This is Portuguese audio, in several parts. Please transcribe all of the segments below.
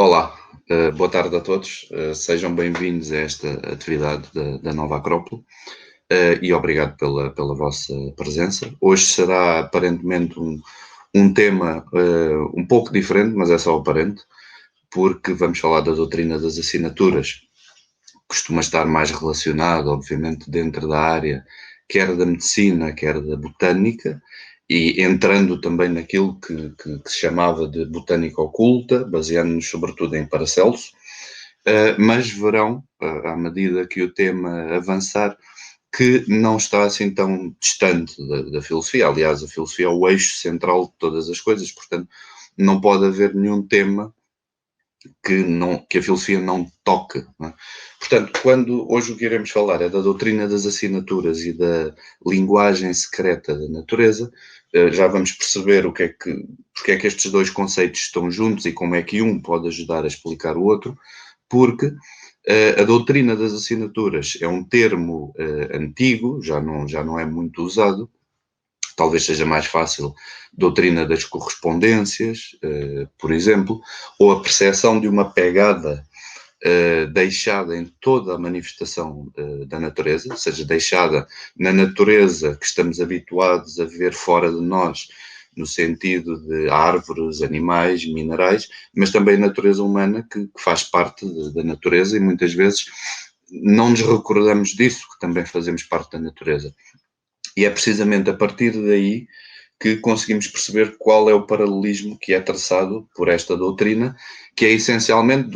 Olá, boa tarde a todos. Sejam bem-vindos a esta atividade da Nova Acrópole, e obrigado pela vossa presença. Hoje será aparentemente um tema um pouco diferente, mas é só aparente, porque vamos falar da doutrina das assinaturas. Costuma estar mais relacionado, obviamente, dentro da área, quer da medicina, quer da botânica, e entrando também naquilo que se chamava de botânica oculta, baseando-nos sobretudo em Paracelso, mas verão, à medida que o tema avançar, que não está assim tão distante da filosofia. Aliás, a filosofia é o eixo central de todas as coisas, portanto, não pode haver nenhum tema que a filosofia não toque. Não é? Portanto, hoje o que iremos falar é da doutrina das assinaturas e da linguagem secreta da natureza. Já vamos perceber porque é que estes dois conceitos estão juntos e como é que um pode ajudar a explicar o outro, porque a doutrina das assinaturas é um termo antigo, já não é muito usado. Talvez seja mais fácil doutrina das correspondências, por exemplo, ou a percepção de uma pegada deixada em toda a manifestação da natureza, ou seja, deixada na natureza que estamos habituados a ver fora de nós, no sentido de árvores, animais, minerais, mas também a natureza humana que faz parte da natureza e muitas vezes não nos recordamos disso, que também fazemos parte da natureza. E é precisamente a partir daí que conseguimos perceber qual é o paralelismo que é traçado por esta doutrina, que é essencialmente,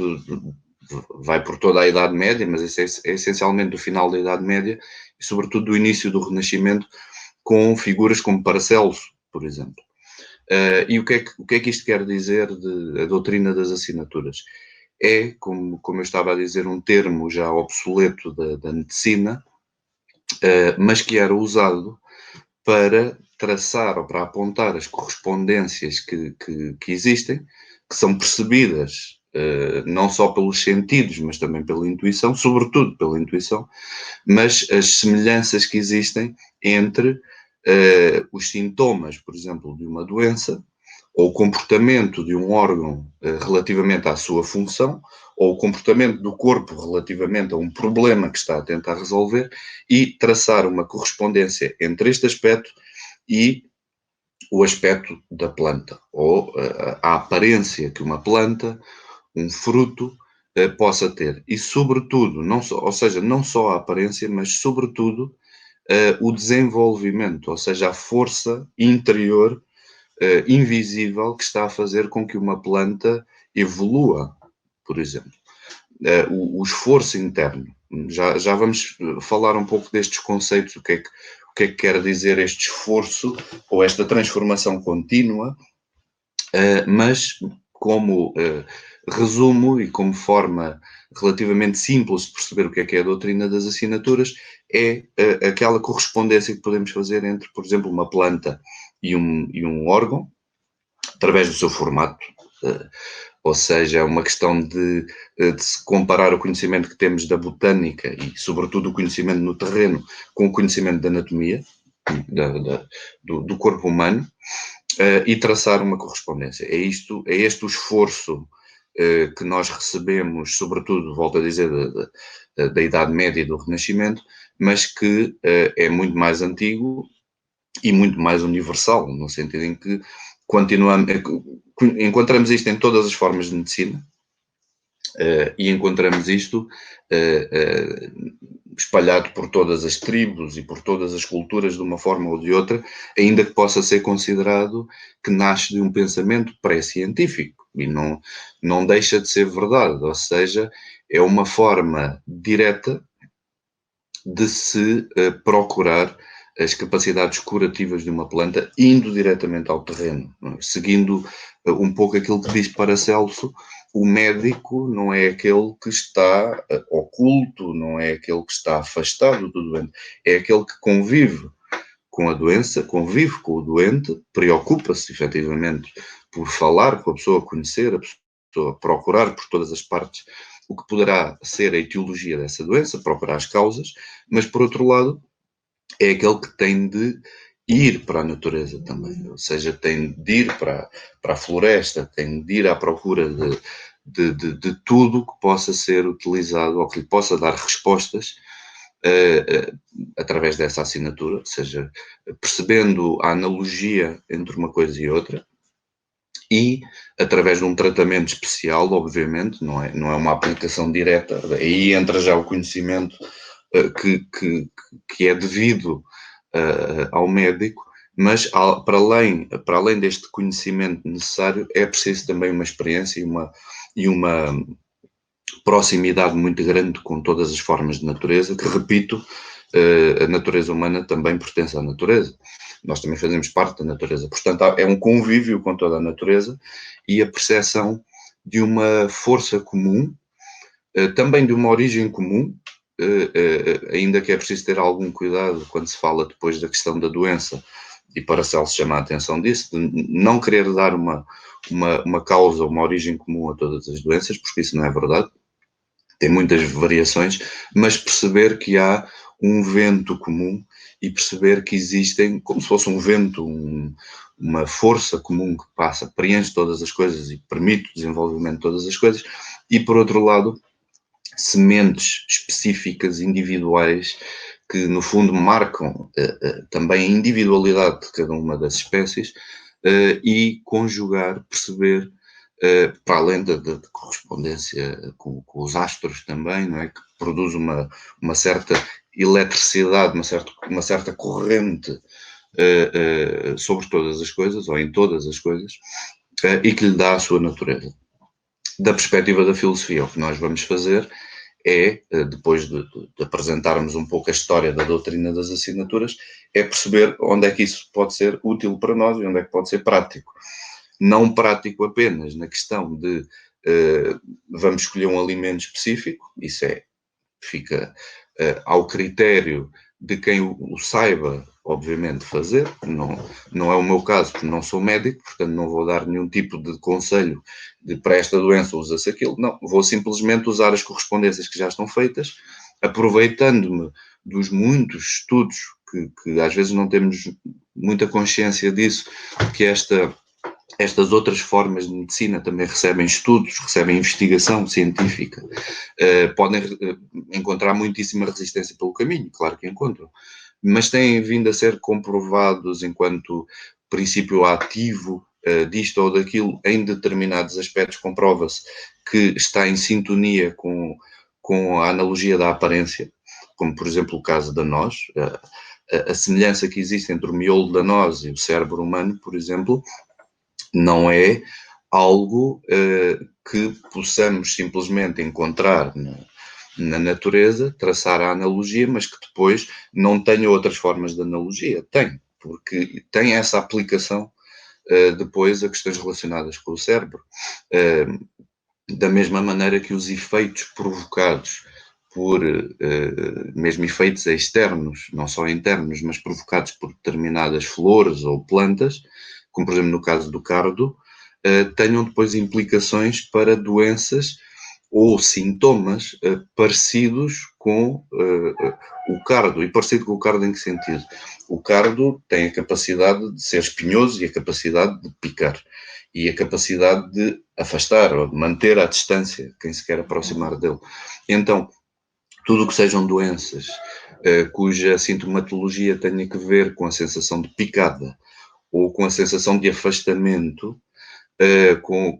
vai por toda a Idade Média, mas é essencialmente do final da Idade Média e sobretudo do início do Renascimento, com figuras como Paracelso, por exemplo. E o que é que isto quer dizer a doutrina das assinaturas? É, como eu estava a dizer, um termo já obsoleto da medicina, mas que era usado para traçar ou para apontar as correspondências que existem, que são percebidas não só pelos sentidos, mas também pela intuição, sobretudo pela intuição, mas as semelhanças que existem entre os sintomas, por exemplo, de uma doença, ou o comportamento de um órgão relativamente à sua função, ou o comportamento do corpo relativamente a um problema que está a tentar resolver, e traçar uma correspondência entre este aspecto e o aspecto da planta, ou a aparência que uma planta, um fruto, possa ter. E, sobretudo, ou seja, não só a aparência, mas, sobretudo, o desenvolvimento, ou seja, a força interior invisível que está a fazer com que uma planta evolua, por exemplo. O esforço interno. Já vamos falar um pouco destes conceitos, o que é que quer dizer este esforço ou esta transformação contínua, mas como resumo e como forma relativamente simples de perceber o que é a doutrina das assinaturas, é aquela correspondência que podemos fazer entre, por exemplo, uma planta e um órgão, através do seu formato, ou seja, é uma questão de se comparar o conhecimento que temos da botânica e, sobretudo, o conhecimento no terreno com o conhecimento da anatomia do corpo humano, e traçar uma correspondência. É este o esforço que nós recebemos, sobretudo, volto a dizer, da Idade Média e do Renascimento, mas que é muito mais antigo e muito mais universal, no sentido em que encontramos isto em todas as formas de medicina, e encontramos isto espalhado por todas as tribos e por todas as culturas de uma forma ou de outra, ainda que possa ser considerado que nasce de um pensamento pré-científico e não deixa de ser verdade, ou seja, é uma forma direta de se procurar as capacidades curativas de uma planta indo diretamente ao terreno, seguindo um pouco aquilo que diz Paracelso. O médico não é aquele que está oculto, não é aquele que está afastado do doente, é aquele que convive com a doença, convive com o doente, preocupa-se efetivamente por falar com a pessoa, conhecer a pessoa, procurar por todas as partes o que poderá ser a etiologia dessa doença, procurar as causas, mas por outro lado é aquele que tem de ir para a natureza também, ou seja, tem de ir para a floresta, tem de ir à procura de tudo que possa ser utilizado ou que lhe possa dar respostas através dessa assinatura, ou seja, percebendo a analogia entre uma coisa e outra e através de um tratamento especial, obviamente, não é uma aplicação direta, aí entra já o conhecimento que é devido ao médico, mas para além deste conhecimento necessário, é preciso também uma experiência e uma proximidade muito grande com todas as formas de natureza, que, repito, a natureza humana também pertence à natureza. Nós também fazemos parte da natureza. Portanto, é um convívio com toda a natureza e a percepção de uma força comum, também de uma origem comum, ainda que é preciso ter algum cuidado quando se fala depois da questão da doença, e Paracelso chama a atenção disso, de não querer dar uma causa, uma origem comum a todas as doenças, porque isso não é verdade. Tem muitas variações, mas perceber que há um vento comum e perceber que existem, como se fosse um vento, uma força comum que passa, preenche todas as coisas e permite o desenvolvimento de todas as coisas, e por outro lado, sementes específicas, individuais, que no fundo marcam também a individualidade de cada uma das espécies e conjugar, perceber, para além da correspondência com os astros também, não é? Que produz uma certa eletricidade, uma certa corrente sobre todas as coisas, ou em todas as coisas, e que lhe dá a sua natureza. Da perspectiva da filosofia, o que nós vamos fazer é, depois de apresentarmos um pouco a história da doutrina das assinaturas, é perceber onde é que isso pode ser útil para nós e onde é que pode ser prático. Não prático apenas na questão de vamos escolher um alimento específico, isso fica ao critério de quem o saiba, obviamente, fazer. Não é o meu caso, porque não sou médico, portanto não vou dar nenhum tipo de conselho de para esta doença usa-se aquilo. Não, vou simplesmente usar as correspondências que já estão feitas, aproveitando-me dos muitos estudos que às vezes não temos muita consciência disso, que estas outras formas de medicina também recebem estudos, recebem investigação científica, podem encontrar muitíssima resistência pelo caminho, claro que encontram, mas têm vindo a ser comprovados enquanto princípio ativo disto ou daquilo em determinados aspectos, comprova-se que está em sintonia com a analogia da aparência, como por exemplo o caso da noz, a semelhança que existe entre o miolo da noz e o cérebro humano, por exemplo, não é algo que possamos simplesmente encontrar na natureza, traçar a analogia, mas que depois não tenha outras formas de analogia. Tem, porque tem essa aplicação depois a questões relacionadas com o cérebro. Da mesma maneira que os efeitos provocados por, mesmo efeitos externos, não só internos, mas provocados por determinadas flores ou plantas, como por exemplo no caso do cardo, tenham depois implicações para doenças ou sintomas parecidos com o cardo. E parecido com o cardo em que sentido? O cardo tem a capacidade de ser espinhoso e a capacidade de picar. E a capacidade de afastar ou de manter à distância quem se quer aproximar dele. Então, tudo o que sejam doenças cuja sintomatologia tenha que ver com a sensação de picada ou com a sensação de afastamento, com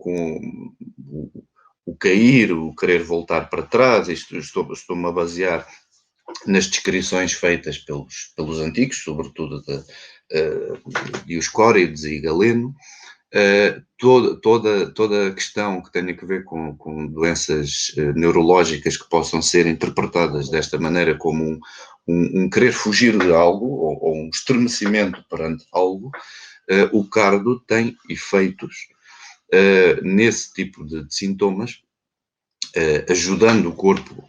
o cair, o querer voltar para trás, isto estou-me a basear nas descrições feitas pelos antigos, sobretudo Dioscórides e Galeno, toda a questão que tenha a ver com doenças neurológicas que possam ser interpretadas desta maneira como um querer fugir de algo ou um estremecimento perante algo, o cardo tem efeitos nesse tipo de sintomas, ajudando o corpo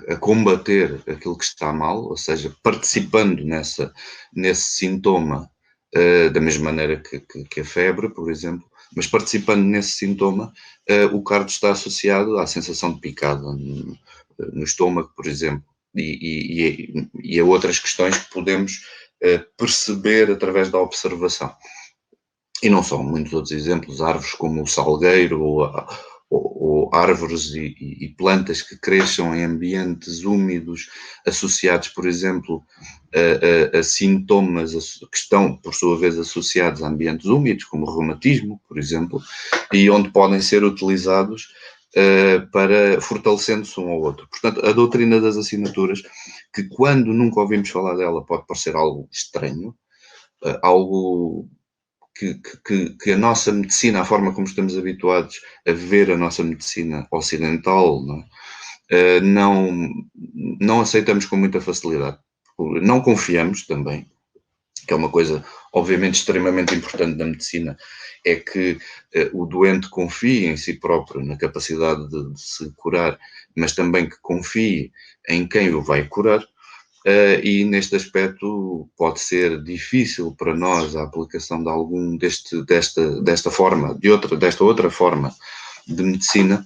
a combater aquilo que está mal, ou seja, participando nesse sintoma, da mesma maneira que a febre, por exemplo, mas participando nesse sintoma, o cardo está associado à sensação de picada no estômago, por exemplo, e a outras questões que podemos perceber através da observação. e não só, muitos outros exemplos, árvores como o salgueiro ou árvores e plantas que cresçam em ambientes úmidos, associados, por exemplo, a sintomas que estão, por sua vez, associados a ambientes úmidos, como o reumatismo, por exemplo, e onde podem ser utilizados para fortalecendo-se um ao outro. Portanto, a doutrina das assinaturas, que quando nunca ouvimos falar dela pode parecer algo estranho, algo que a nossa medicina, a forma como estamos habituados a ver a nossa medicina ocidental, não aceitamos com muita facilidade. Não confiamos também, que é uma coisa obviamente extremamente importante da medicina, é que o doente confie em si próprio, na capacidade de se curar, mas também que confie em quem o vai curar. E neste aspecto pode ser difícil para nós a aplicação de algum desta forma, desta outra forma de medicina,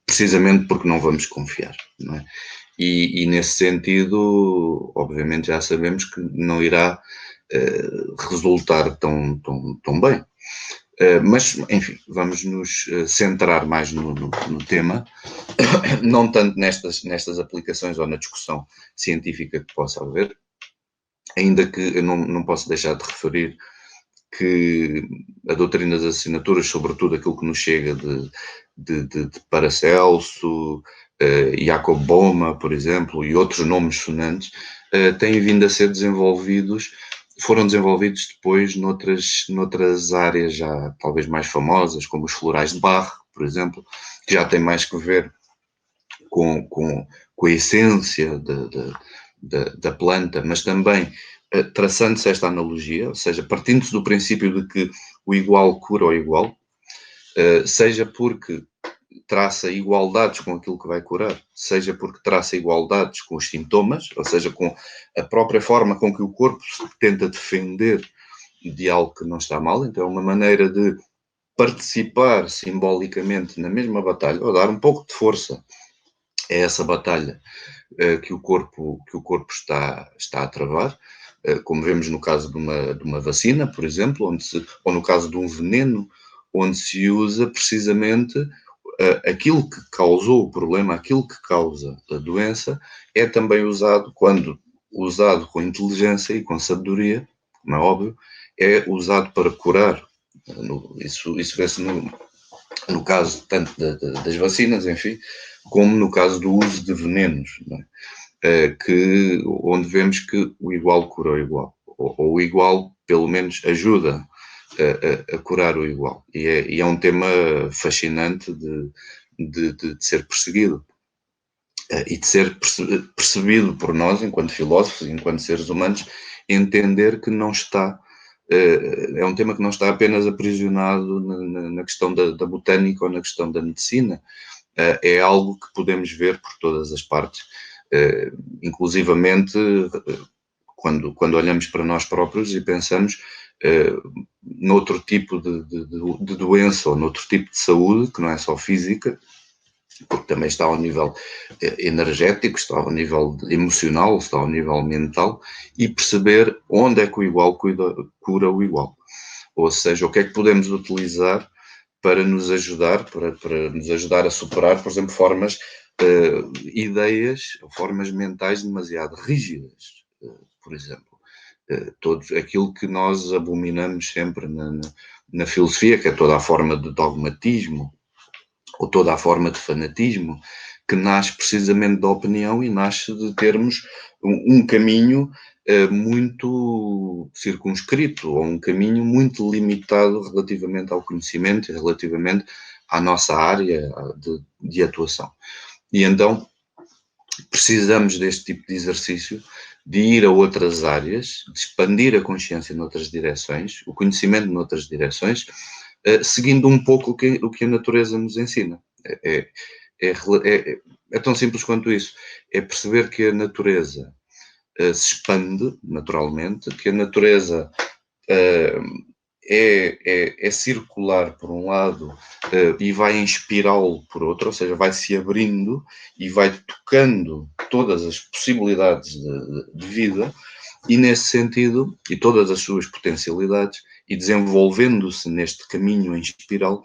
precisamente porque não vamos confiar, não é? E nesse sentido, obviamente já sabemos que não irá resultar tão bem. Mas, enfim, vamos nos centrar mais no tema, não tanto nestas aplicações ou na discussão científica que possa haver, ainda que eu não posso deixar de referir que a doutrina das assinaturas, sobretudo aquilo que nos chega de Paracelso, Jacob Boehme, por exemplo, e outros nomes sonantes, têm vindo a ser foram desenvolvidos depois noutras áreas já talvez mais famosas, como os florais de Bach, por exemplo, que já tem mais que ver com a essência da planta, mas também traçando-se esta analogia, ou seja, partindo-se do princípio de que o igual cura o igual, seja porque traça igualdades com aquilo que vai curar, seja porque traça igualdades com os sintomas, ou seja, com a própria forma com que o corpo se tenta defender de algo que não está mal. Então é uma maneira de participar simbolicamente na mesma batalha, ou dar um pouco de força a essa batalha que o corpo está a travar, como vemos no caso de uma vacina, por exemplo, ou no caso de um veneno, onde se usa precisamente aquilo que causou o problema, aquilo que causa a doença, é também usado, quando usado com inteligência e com sabedoria, como é óbvio, é usado para curar. Isso vê-se no caso tanto das vacinas, enfim, como no caso do uso de venenos, não é? Onde vemos que o igual cura o igual, ou o igual, pelo menos, ajuda a curar o igual. E é um tema fascinante de ser perseguido e de ser percebido por nós, enquanto filósofos, enquanto seres humanos, entender que não está. É um tema que não está apenas aprisionado na questão da botânica ou na questão da medicina. É algo que podemos ver por todas as partes, inclusivamente quando olhamos para nós próprios e pensamos noutro tipo de doença ou noutro tipo de saúde, que não é só física, porque também está ao nível energético, está ao nível emocional, está ao nível mental, e perceber onde é que o igual cura o igual. Ou seja, o que é que podemos utilizar para nos ajudar, para nos ajudar a superar, por exemplo, ideias, formas mentais demasiado rígidas, por exemplo. Aquilo que nós abominamos sempre na filosofia, que é toda a forma de dogmatismo, ou toda a forma de fanatismo, que nasce precisamente da opinião e nasce de termos um caminho muito circunscrito, ou um caminho muito limitado relativamente ao conhecimento e relativamente à nossa área de atuação. E então precisamos deste tipo de exercício, de ir a outras áreas, de expandir a consciência noutras direções, o conhecimento noutras direções, seguindo um pouco o que a natureza nos ensina. É tão simples quanto isso. É perceber que a natureza se expande naturalmente, que a natureza é circular por um lado e vai em espiral por outro, ou seja, vai se abrindo e vai tocando todas as possibilidades de vida, e nesse sentido, e todas as suas potencialidades, e desenvolvendo-se neste caminho em espiral,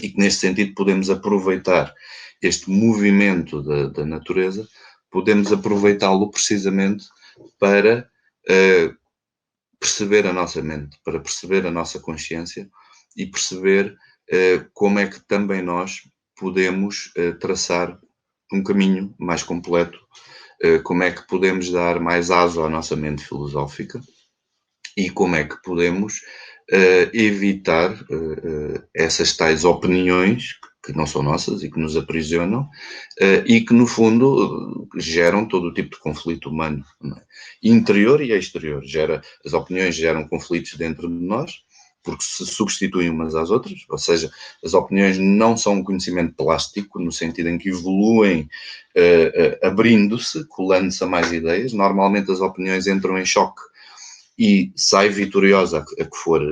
e que neste sentido podemos aproveitar este movimento da natureza, podemos aproveitá-lo precisamente para perceber a nossa mente, para perceber a nossa consciência e perceber como é que também nós podemos traçar um caminho mais completo, como é que podemos dar mais aso à nossa mente filosófica e como é que podemos evitar essas tais opiniões que não são nossas e que nos aprisionam e que, no fundo, geram todo o tipo de conflito humano, não é? Interior e exterior. As opiniões geram conflitos dentro de nós, porque se substituem umas às outras, ou seja, as opiniões não são um conhecimento plástico, no sentido em que evoluem abrindo-se, colando-se a mais ideias. Normalmente as opiniões entram em choque e sai vitoriosa a que for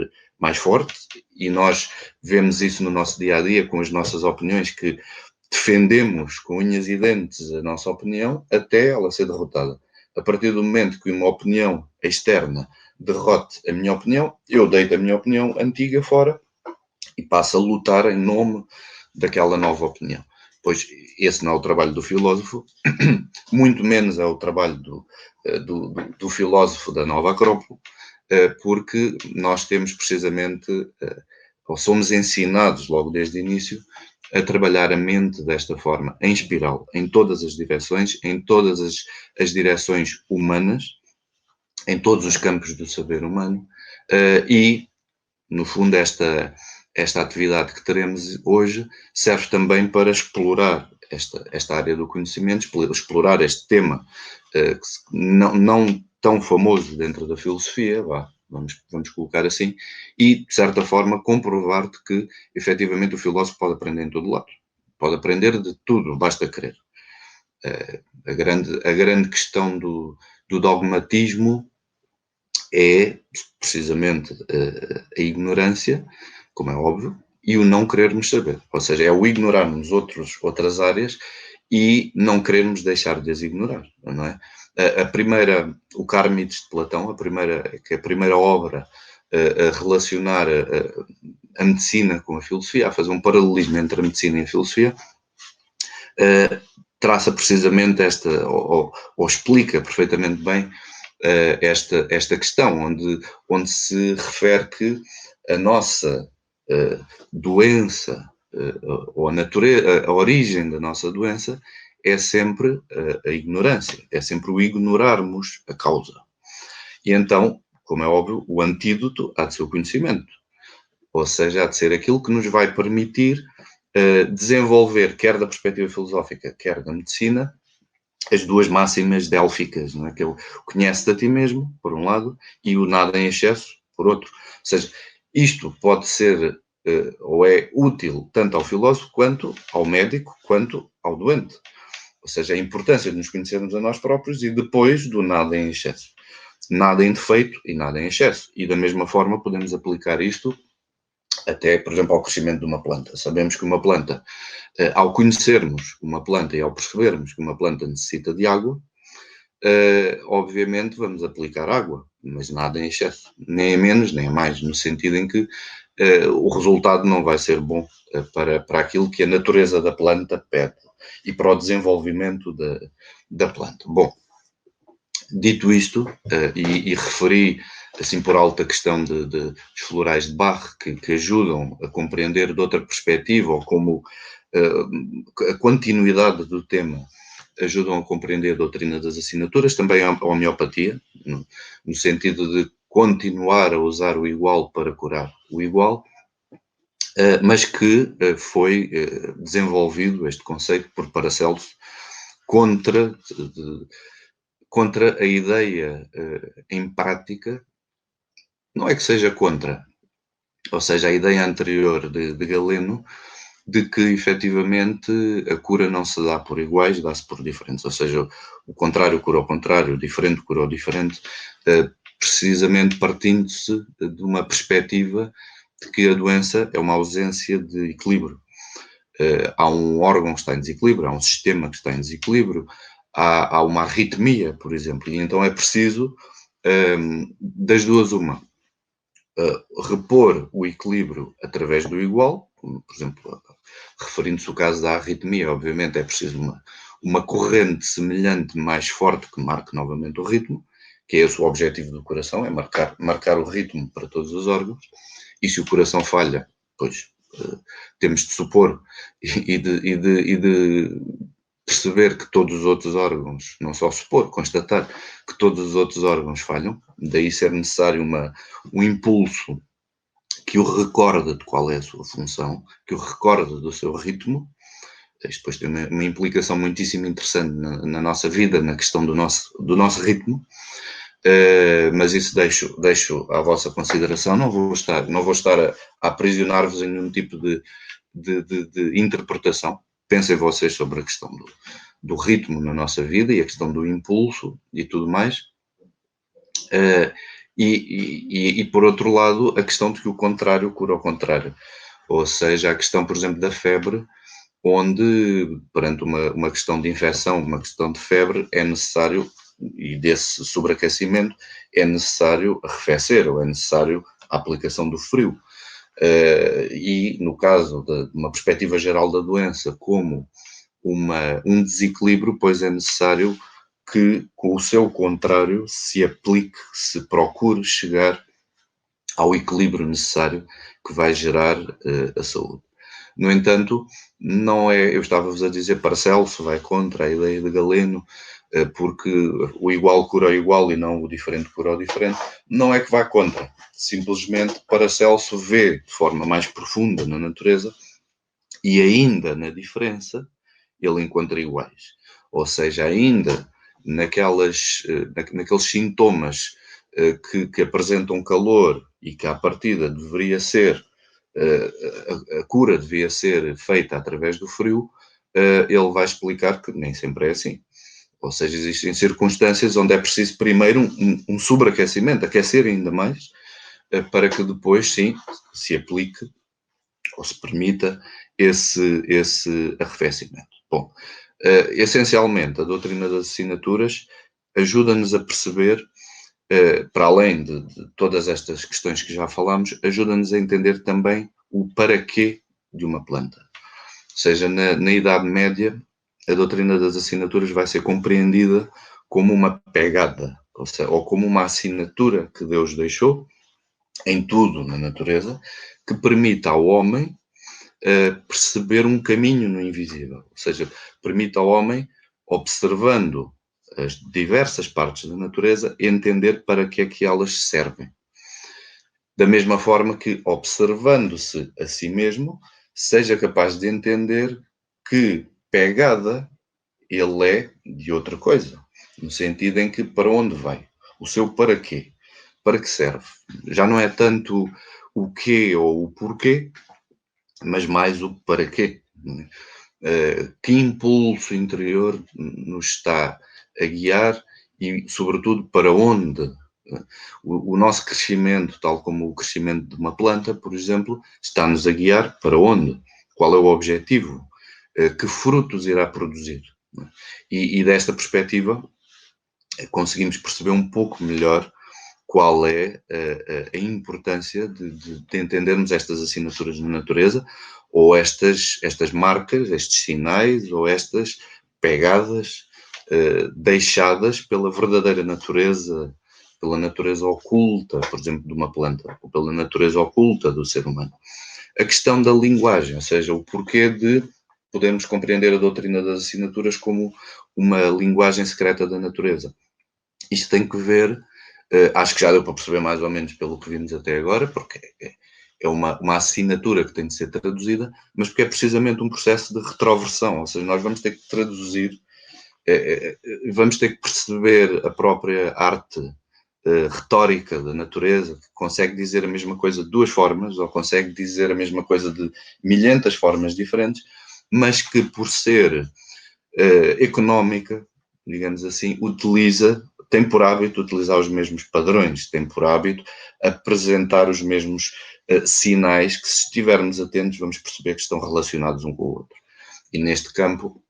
mais forte, e nós vemos isso no nosso dia-a-dia com as nossas opiniões, que defendemos com unhas e dentes a nossa opinião até ela ser derrotada. A partir do momento que uma opinião externa derrote a minha opinião, eu deito a minha opinião antiga fora e passo a lutar em nome daquela nova opinião. Pois esse não é o trabalho do filósofo, muito menos é o trabalho do filósofo da Nova Acrópole, porque nós temos precisamente, ou somos ensinados logo desde o início, a trabalhar a mente desta forma, em espiral, em todas as direções, em todas as direções humanas, em todos os campos do saber humano, e, no fundo, esta atividade que teremos hoje serve também para explorar esta área do conhecimento, explorar este tema não tão famoso dentro da filosofia, vamos colocar assim, e, de certa forma, comprovar-te que, efetivamente, o filósofo pode aprender em todo lado. Pode aprender de tudo, basta querer. A grande questão do dogmatismo é, precisamente, a ignorância, como é óbvio, e o não querermos saber. Ou seja, é o ignorarmos outras áreas e não querermos deixar de as ignorar, não é? O Cármides de Platão, a primeira obra a relacionar a medicina com a filosofia, a fazer um paralelismo entre a medicina e a filosofia, traça precisamente ou explica perfeitamente bem esta questão, onde se refere que a nossa doença, ou a origem da nossa doença, é sempre a ignorância, é sempre o ignorarmos a causa. E então, como é óbvio, o antídoto há de ser o conhecimento, ou seja, há de ser aquilo que nos vai permitir desenvolver, quer da perspectiva filosófica, quer da medicina, as duas máximas délficas, não é? Que é o conhece-te a ti mesmo, por um lado, e o nada em excesso, por outro. Ou seja, isto pode ser ou é útil tanto ao filósofo, quanto ao médico, quanto ao doente. Ou seja, a importância de nos conhecermos a nós próprios e depois do nada em excesso. Nada em defeito e nada em excesso. E da mesma forma podemos aplicar isto até, por exemplo, ao crescimento de uma planta. Sabemos que uma planta, ao conhecermos uma planta e ao percebermos que uma planta necessita de água, obviamente vamos aplicar água, mas nada em excesso, nem a menos, nem a mais, no sentido em que o resultado não vai ser bom para aquilo que a natureza da planta pede e para o desenvolvimento da planta. Bom, dito isto, e referi assim por alto a questão dos florais de Bach, que ajudam a compreender de outra perspectiva, ou como a continuidade do tema ajudam a compreender a doutrina das assinaturas, também a homeopatia, no sentido de continuar a usar o igual para curar o igual, mas que foi desenvolvido este conceito por Paracelso contra a ideia em prática, não é que seja contra, ou seja, a ideia anterior de Galeno, de que efetivamente a cura não se dá por iguais, dá-se por diferentes, ou seja, o contrário cura ao contrário, o diferente cura ao diferente, precisamente partindo-se de uma perspectiva de que a doença é uma ausência de equilíbrio. Há um órgão que está em desequilíbrio, há um sistema que está em desequilíbrio, há uma arritmia, por exemplo, e então é preciso das duas uma. repor o equilíbrio através do igual, por exemplo, referindo-se ao caso da arritmia, obviamente é preciso uma corrente semelhante mais forte que marque novamente o ritmo, que é esse o objetivo do coração, é marcar o ritmo para todos os órgãos, e se o coração falha, pois temos de supor e de perceber que todos os outros órgãos, não só supor, constatar que todos os outros órgãos falham, daí ser necessário um impulso que o recorde de qual é a sua função, que o recorde do seu ritmo. Isto depois tem uma implicação muitíssimo interessante na nossa vida, na questão do nosso ritmo, mas isso deixo à vossa consideração. Não vou estar a aprisionar-vos em nenhum tipo de interpretação. Pensem vocês sobre a questão do ritmo na nossa vida e a questão do impulso e tudo mais. E por outro lado, a questão de que o contrário cura o contrário. Ou seja, a questão, por exemplo, da febre, onde, perante uma questão de infecção, uma questão de febre, é necessário, e desse sobreaquecimento, é necessário arrefecer, ou é necessário a aplicação do frio. E no caso de uma perspectiva geral da doença, como um desequilíbrio, pois é necessário que, com o seu contrário, se aplique, se procure chegar ao equilíbrio necessário que vai gerar a saúde. No entanto, não é, eu estava-vos a dizer, Paracelso vai contra a ideia de Galeno, porque o igual cura o igual e não o diferente cura o diferente. Não é que vá contra, simplesmente Paracelso vê de forma mais profunda na natureza e ainda na diferença ele encontra iguais. Ou seja, ainda naqueles sintomas que apresentam calor e que à partida deveria ser, a cura devia ser feita através do frio, ele vai explicar que nem sempre é assim. Ou seja, existem circunstâncias onde é preciso primeiro um sobreaquecimento, aquecer ainda mais, para que depois, sim, se aplique ou se permita esse arrefecimento. Bom, essencialmente, a doutrina das assinaturas ajuda-nos a perceber, para além de todas estas questões que já falámos, ajuda-nos a entender também o para quê de uma planta. Ou seja, na Idade Média, a doutrina das assinaturas vai ser compreendida como uma pegada, ou como uma assinatura que Deus deixou em tudo na natureza, que permita ao homem perceber um caminho no invisível. Ou seja, permite ao homem, observando as diversas partes da natureza, entender para que é que elas servem. Da mesma forma que, observando-se a si mesmo, seja capaz de entender que pegada ele é de outra coisa, no sentido em que para onde vai, o seu para quê, para que serve. Já não é tanto o quê ou o porquê, mas mais o para quê. Que impulso interior nos está a guiar e, sobretudo, para onde. O nosso crescimento, tal como o crescimento de uma planta, por exemplo, está-nos a guiar para onde? Qual é o objetivo? Que frutos irá produzir? E desta perspectiva, conseguimos perceber um pouco melhor qual é a importância de entendermos estas assinaturas na natureza, ou estas marcas, estes sinais, ou estas pegadas deixadas pela verdadeira natureza, pela natureza oculta, por exemplo, de uma planta, ou pela natureza oculta do ser humano. A questão da linguagem, ou seja, o porquê de podermos compreender a doutrina das assinaturas como uma linguagem secreta da natureza. Isto tem que ver, acho que já deu para perceber mais ou menos pelo que vimos até agora, porque é uma assinatura que tem de ser traduzida, mas porque é precisamente um processo de retroversão, ou seja, nós vamos ter que traduzir, vamos ter que perceber a própria arte retórica da natureza, que consegue dizer a mesma coisa de duas formas, ou consegue dizer a mesma coisa de milhentas formas diferentes, mas que por ser económica, digamos assim, tem por hábito utilizar os mesmos padrões, tem por hábito apresentar os mesmos sinais que, se estivermos atentos, vamos perceber que estão relacionados um com o outro. E neste campo,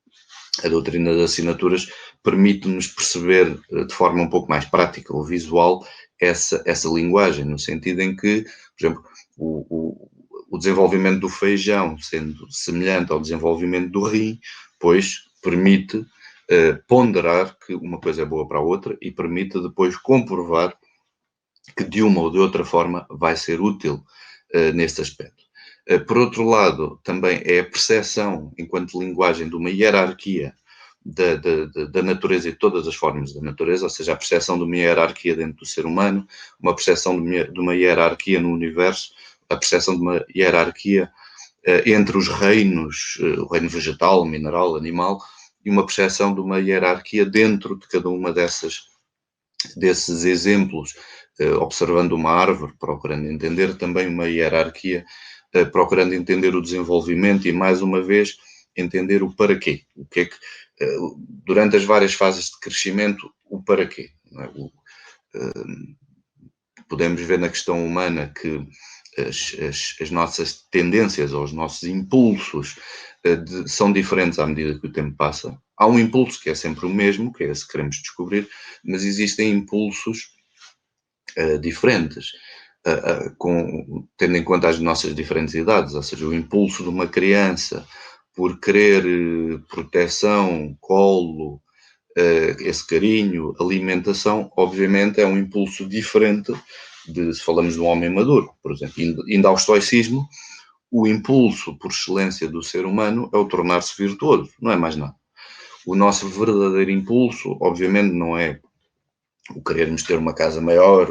a doutrina das assinaturas permite-nos perceber de forma um pouco mais prática ou visual essa linguagem, no sentido em que, por exemplo, o desenvolvimento do feijão, sendo semelhante ao desenvolvimento do rim, pois permite ponderar que uma coisa é boa para a outra e permite depois comprovar que de uma ou de outra forma vai ser útil neste aspecto. Por outro lado, também é a percepção, enquanto linguagem, de uma hierarquia da natureza e de todas as formas da natureza, ou seja, a percepção de uma hierarquia dentro do ser humano, uma percepção de uma hierarquia no universo, a percepção de uma hierarquia entre os reinos, o reino vegetal, mineral, animal, e uma percepção de uma hierarquia dentro de cada uma desses exemplos, observando uma árvore, procurando entender também uma hierarquia, procurando entender o desenvolvimento e, mais uma vez, entender o para quê. O que é que, durante as várias fases de crescimento, o para quê. Não é? Podemos ver na questão humana que as nossas tendências ou os nossos impulsos são diferentes à medida que o tempo passa. Há um impulso que é sempre o mesmo, que é esse que queremos descobrir, mas existem impulsos diferentes, tendo em conta as nossas diferentes idades, ou seja, o impulso de uma criança por querer proteção, colo, esse carinho, alimentação, obviamente é um impulso diferente se falamos de um homem maduro, por exemplo. Indo ao estoicismo, o impulso por excelência do ser humano é o tornar-se virtuoso, não é mais nada. O nosso verdadeiro impulso, obviamente, não é o querermos ter uma casa maior,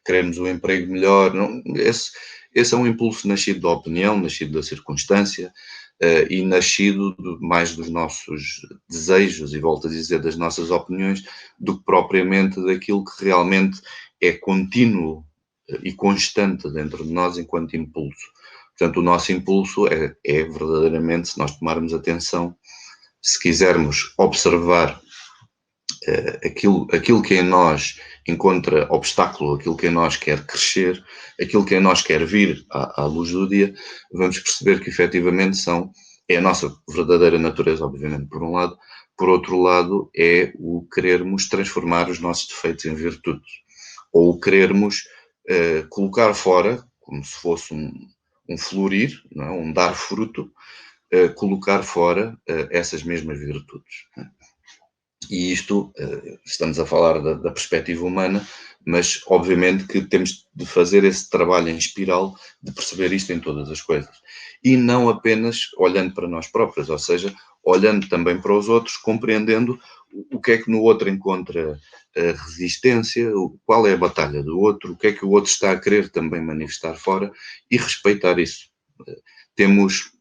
querermos um emprego melhor. Não, esse é um impulso nascido da opinião, nascido da circunstância e nascido mais dos nossos desejos, e volto a dizer, das nossas opiniões, do que propriamente daquilo que realmente é contínuo e constante dentro de nós enquanto impulso. Portanto, o nosso impulso é verdadeiramente, se nós tomarmos atenção, se quisermos observar aquilo que em nós encontra obstáculo, aquilo que em nós quer crescer, aquilo que em nós quer vir à luz do dia, vamos perceber que efetivamente é a nossa verdadeira natureza, obviamente, por um lado. Por outro lado, é o querermos transformar os nossos defeitos em virtudes, ou o querermos colocar fora, como se fosse um florir, não é? Um dar fruto, colocar fora essas mesmas virtudes. Não é? E isto, estamos a falar da perspectiva humana, mas obviamente que temos de fazer esse trabalho em espiral de perceber isto em todas as coisas. E não apenas olhando para nós próprios, ou seja, olhando também para os outros, compreendendo o que é que no outro encontra resistência, qual é a batalha do outro, o que é que o outro está a querer também manifestar fora e respeitar isso. Temos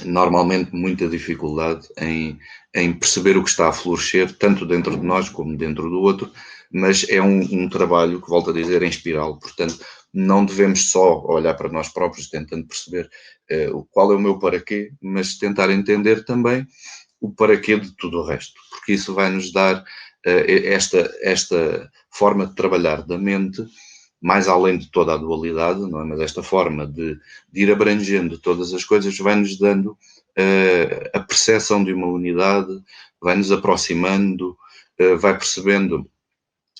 normalmente muita dificuldade em perceber o que está a florescer, tanto dentro de nós como dentro do outro, mas é um trabalho que, volto a dizer, em espiral. Portanto, não devemos só olhar para nós próprios, tentando perceber qual é o meu para quê, mas tentar entender também o para quê de tudo o resto, porque isso vai nos dar esta forma de trabalhar da mente, mais além de toda a dualidade, não é? Mas esta forma de ir abrangendo todas as coisas vai-nos dando a percepção de uma unidade, vai-nos aproximando, vai percebendo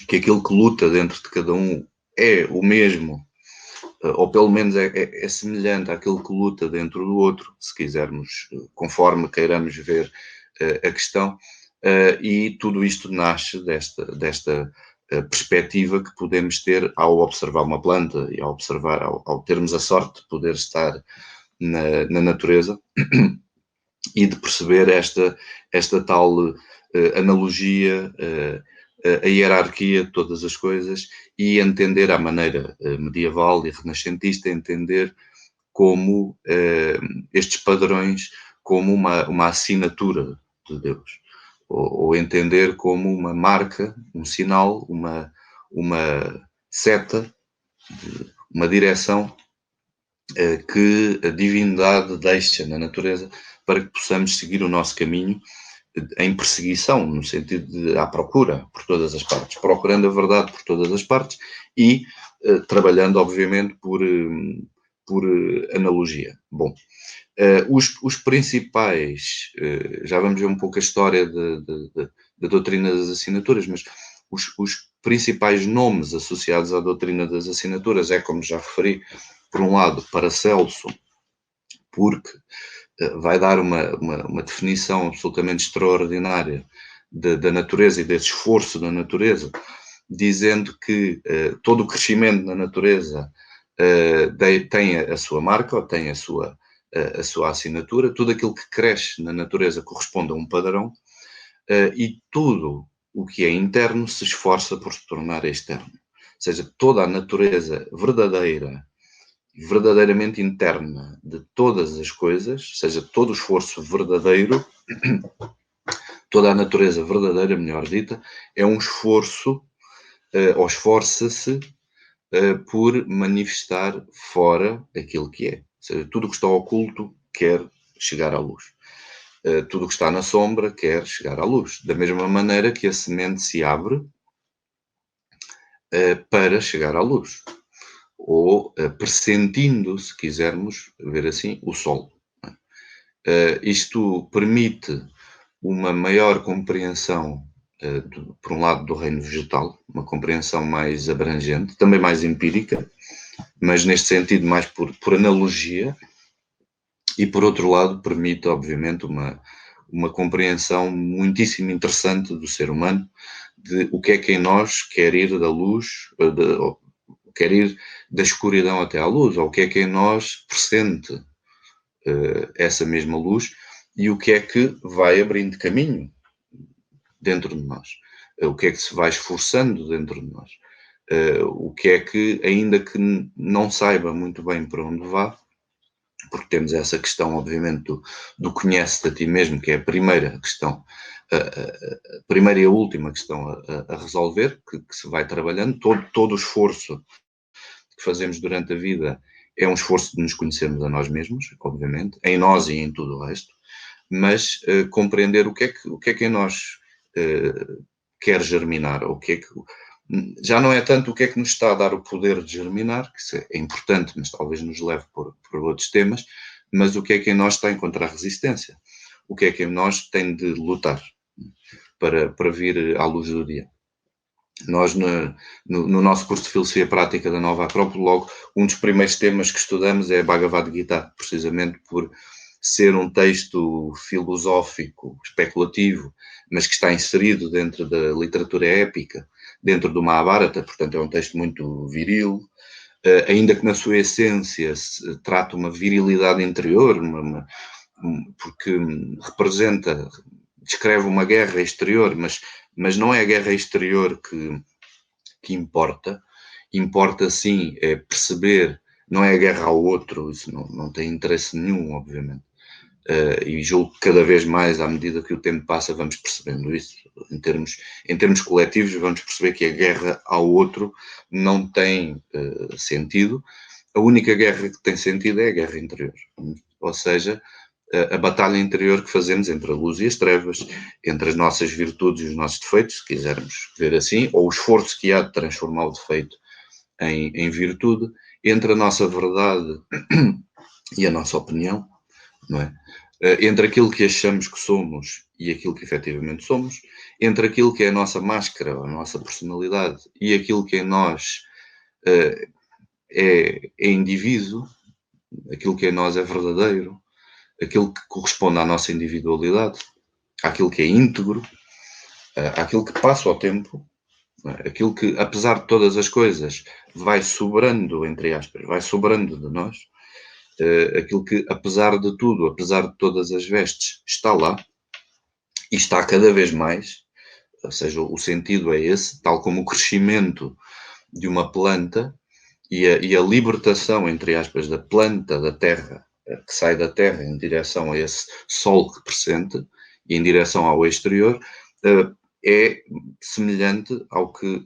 que aquilo que luta dentro de cada um é o mesmo, ou pelo menos é semelhante àquilo que luta dentro do outro, se quisermos, conforme queiramos ver a questão, e tudo isto nasce desta perspectiva que podemos ter ao observar uma planta e ao termos a sorte de poder estar na natureza e de perceber esta tal analogia, a hierarquia de todas as coisas e entender à maneira medieval e renascentista, entender como estes padrões como uma assinatura de Deus. Ou entender como uma marca, um sinal, uma seta, uma direção que a divindade deixa na natureza para que possamos seguir o nosso caminho em perseguição, no sentido de à procura por todas as partes, procurando a verdade por todas as partes e trabalhando, obviamente, por por analogia. Bom, os principais, já vamos ver um pouco a história da doutrina das assinaturas, mas os principais nomes associados à doutrina das assinaturas é, como já referi, por um lado, Paracelso, porque vai dar uma definição absolutamente extraordinária da natureza e desse esforço da natureza, dizendo que todo o crescimento na natureza tem a sua marca, ou tem a sua assinatura, tudo aquilo que cresce na natureza corresponde a um padrão, e tudo o que é interno se esforça por se tornar externo. Ou seja, toda a natureza verdadeiramente interna de todas as coisas, ou seja, todo o esforço verdadeiro, toda a natureza verdadeira, melhor dita, é um esforço, ou esforça-se por manifestar fora aquilo que é. Ou seja, tudo o que está oculto quer chegar à luz. Tudo o que está na sombra quer chegar à luz. Da mesma maneira que a semente se abre para chegar à luz. Ou pressentindo, se quisermos ver assim, o sol. Isto permite uma maior compreensão, por um lado, do reino vegetal, uma compreensão mais abrangente, também mais empírica, mas neste sentido mais por analogia, e por outro lado permite, obviamente, uma compreensão muitíssimo interessante do ser humano, de o que é que em nós quer ir da luz, quer ir da escuridão até à luz, ou o que é que em nós pressente essa mesma luz, e o que é que vai abrindo caminho dentro de nós, o que é que se vai esforçando dentro de nós, o que é que, ainda que não saiba muito bem para onde vá, porque temos essa questão, obviamente, do conhece-te a ti mesmo, que é a primeira questão, a primeira e a última questão a resolver, que se vai trabalhando. Todo o esforço que fazemos durante a vida é um esforço de nos conhecermos a nós mesmos, obviamente, em nós e em tudo o resto, mas compreender o que é que em nós quer germinar, ou o que é que... Já não é tanto o que é que nos está a dar o poder de germinar, que isso é importante, mas talvez nos leve por outros temas, mas o que é que em nós está a encontrar resistência, o que é que em nós tem de lutar para vir à luz do dia. Nós, no nosso curso de Filosofia Prática da Nova Acrópole, logo, um dos primeiros temas que estudamos é a Bhagavad Gita, precisamente por ser um texto filosófico, especulativo, mas que está inserido dentro da literatura épica, dentro do Mahabharata, portanto é um texto muito viril, ainda que na sua essência se trata uma virilidade interior, porque descreve uma guerra exterior, mas não é a guerra exterior que importa. Importa sim é perceber, não é a guerra ao outro, isso não tem interesse nenhum, obviamente. E julgo que cada vez mais, à medida que o tempo passa, vamos percebendo isso. Em termos coletivos, vamos perceber que a guerra ao outro não tem sentido. A única guerra que tem sentido é a guerra interior. Ou seja, a batalha interior que fazemos entre a luz e as trevas, entre as nossas virtudes e os nossos defeitos, se quisermos ver assim, ou o esforço que há de transformar o defeito em virtude, entre a nossa verdade e a nossa opinião, não é? Entre aquilo que achamos que somos e aquilo que efetivamente somos, entre aquilo que é a nossa máscara, a nossa personalidade, e aquilo que em nós é indivíduo, aquilo que em nós é verdadeiro, aquilo que corresponde à nossa individualidade, àquilo que é íntegro, àquilo que passa ao tempo, aquilo que, apesar de todas as coisas, vai sobrando, entre aspas, vai sobrando de nós, aquilo que, apesar de tudo, apesar de todas as vestes, está lá e está cada vez mais, ou seja, o sentido é esse, tal como o crescimento de uma planta e a libertação, entre aspas, da planta, da terra, que sai da terra em direção a esse sol que pressente e em direção ao exterior, é semelhante ao que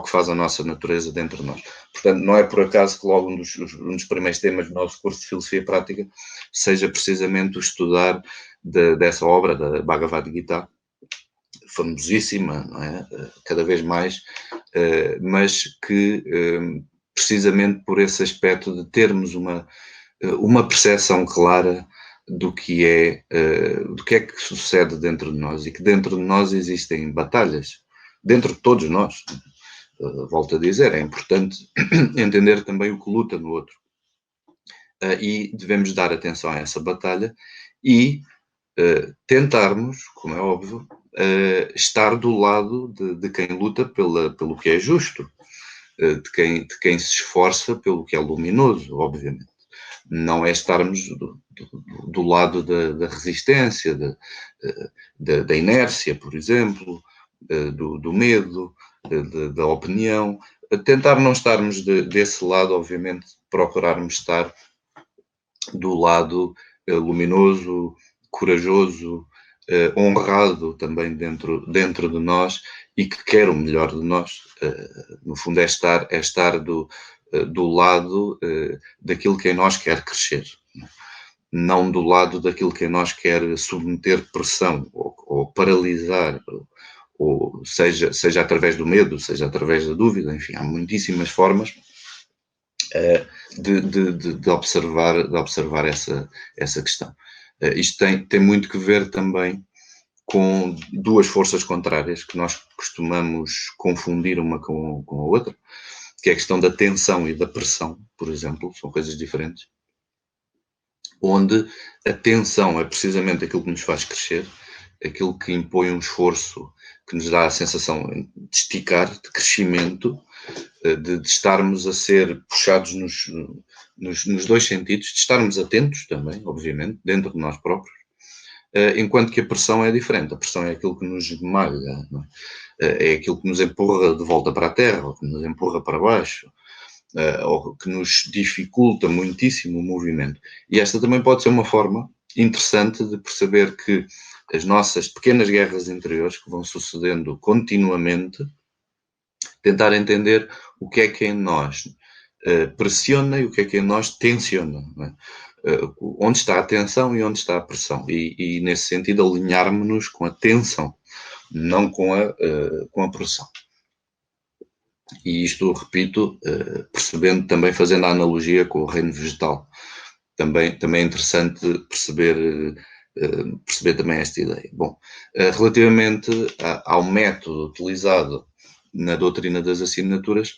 faz a nossa natureza dentro de nós. Portanto, não é por acaso que logo um dos primeiros temas do nosso curso de Filosofia Prática seja precisamente o estudar dessa obra, da Bhagavad Gita, famosíssima, não é? Cada vez mais, mas que precisamente por esse aspecto de termos uma percepção clara do que é que sucede dentro de nós, e que dentro de nós existem batalhas, dentro de todos nós. Volto a dizer, é importante entender também o que luta no outro. E devemos dar atenção a essa batalha e tentarmos, como é óbvio, estar do lado de quem luta pelo que é justo, de quem se esforça pelo que é luminoso, obviamente. Não é estarmos do lado da resistência, da inércia, por exemplo, do medo, da opinião. Tentar não estarmos desse lado, obviamente, procurarmos estar do lado luminoso, corajoso, honrado também dentro de nós, e que quer o melhor de nós. No fundo, é estar do lado daquilo que em nós quer crescer, não do lado daquilo que em nós quer submeter pressão ou paralisar, ou seja através do medo, seja através da dúvida. Enfim, há muitíssimas formas de observar essa questão. Isto tem muito que ver também com duas forças contrárias que nós costumamos confundir uma com a outra, que é a questão da tensão e da pressão, por exemplo. São coisas diferentes, onde a tensão é precisamente aquilo que nos faz crescer, aquilo que impõe um esforço, que nos dá a sensação de esticar, de crescimento, de estarmos a ser puxados nos dois sentidos, de estarmos atentos também, obviamente, dentro de nós próprios, enquanto que a pressão é diferente. A pressão é aquilo que nos malha, não é? É aquilo que nos empurra de volta para a terra, ou que nos empurra para baixo, ou que nos dificulta muitíssimo o movimento. E esta também pode ser uma forma interessante de perceber que as nossas pequenas guerras interiores, que vão sucedendo continuamente, tentar entender o que é que em nós pressiona e o que é que em nós tensiona, não é? Onde está a tensão e onde está a pressão, e nesse sentido alinharmos-nos com a tensão, não com a pressão. E isto, repito, percebendo também, fazendo a analogia com o reino vegetal, também é interessante perceber também esta ideia. Bom, relativamente ao método utilizado na doutrina das assinaturas,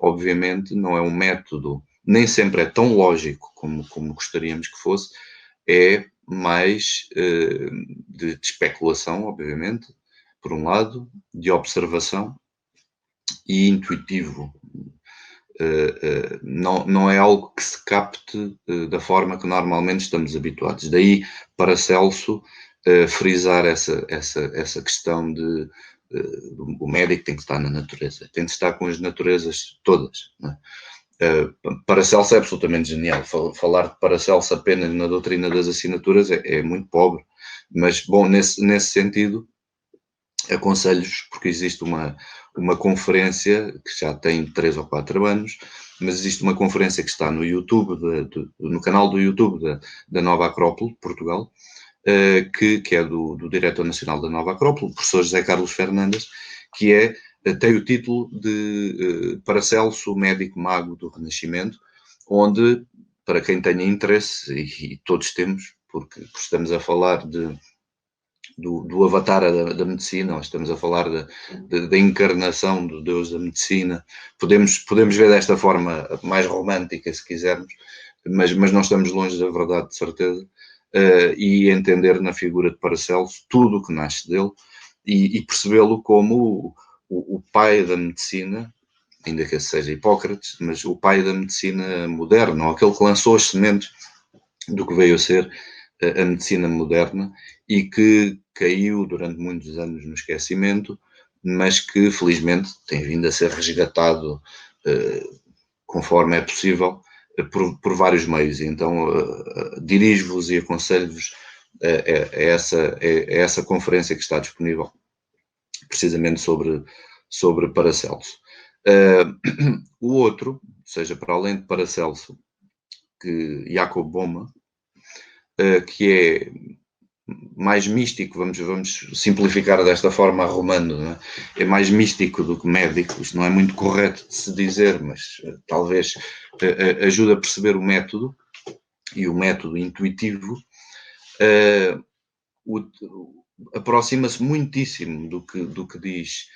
obviamente, não é um método, nem sempre é tão lógico como gostaríamos que fosse, é mais de especulação, obviamente, por um lado, de observação e intuitivo. Não é algo que se capte da forma que normalmente estamos habituados. Daí, Paracelso frisar essa questão de o médico tem que estar na natureza, tem que estar com as naturezas todas, não é? Paracelso é absolutamente genial. Falar de Paracelso apenas na doutrina das assinaturas é muito pobre, mas, bom, nesse sentido, aconselho-vos, porque existe uma conferência que já tem 3 ou 4 anos, mas existe uma conferência que está no YouTube, no canal do YouTube da Nova Acrópole, Portugal, que é do diretor nacional da Nova Acrópole, o professor José Carlos Fernandes, que tem o título de Paracelso, médico mago do Renascimento, onde, para quem tenha interesse, e todos temos, porque estamos a falar do avatar da medicina, nós estamos a falar da encarnação do Deus da medicina. Podemos ver desta forma mais romântica, se quisermos, mas não estamos longe da verdade, de certeza, e entender na figura de Paracelso tudo o que nasce dele, e percebê-lo como o pai da medicina, ainda que esse seja Hipócrates, mas o pai da medicina moderna, ou aquele que lançou as sementes do que veio a ser a medicina moderna, e que caiu durante muitos anos no esquecimento, mas que felizmente tem vindo a ser resgatado conforme é possível por vários meios. Então dirijo-vos e aconselho-vos a essa conferência que está disponível precisamente sobre Paracelso. O outro, ou seja, para além de Paracelso, Jacob Böhme, que é mais místico, vamos simplificar desta forma, arrumando, não é? É mais místico do que médico. Isto não é muito correto de se dizer, mas talvez ajude a perceber o método, e o método intuitivo aproxima-se muitíssimo do que diz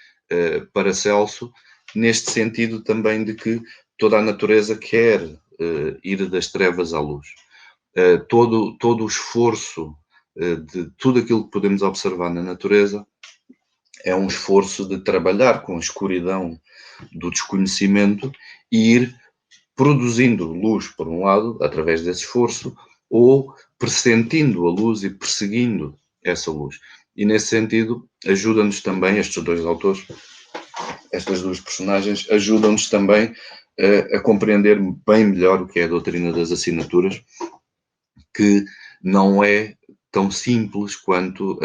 Paracelso, neste sentido também de que toda a natureza quer ir das trevas à luz. Todo o esforço de tudo aquilo que podemos observar na natureza é um esforço de trabalhar com a escuridão do desconhecimento e ir produzindo luz, por um lado, através desse esforço, ou pressentindo a luz e perseguindo essa luz. E, nesse sentido, ajuda-nos também, estes dois autores, estas duas personagens, ajudam-nos também a compreender bem melhor o que é a doutrina das assinaturas, que não é tão simples quanto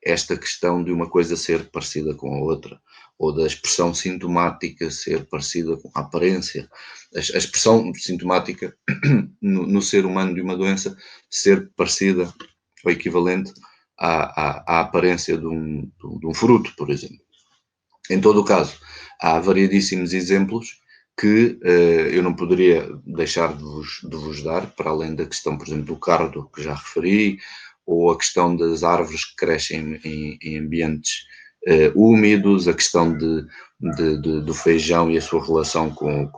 esta questão de uma coisa ser parecida com a outra, ou da expressão sintomática ser parecida com a aparência. A expressão sintomática no ser humano de uma doença ser parecida ou equivalente à aparência de um fruto, por exemplo. Em todo o caso, há variedíssimos exemplos que eu não poderia deixar de vos dar, para além da questão, por exemplo, do cardo, que já referi, ou a questão das árvores que crescem em ambientes úmidos, a questão do feijão e a sua relação com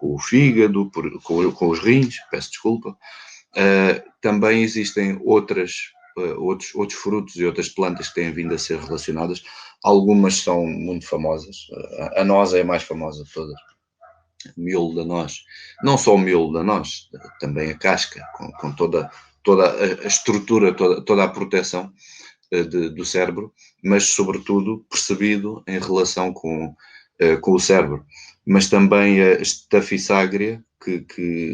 o fígado, com os rins, peço desculpa. Também existem outros frutos e outras plantas que têm vindo a ser relacionadas. Algumas são muito famosas. A noz é a mais famosa de todas. O miolo da noz. Não só o miolo da noz, também a casca, com toda a estrutura, toda a proteção do cérebro, mas sobretudo percebido em relação com o cérebro. Mas também a Staphysagra,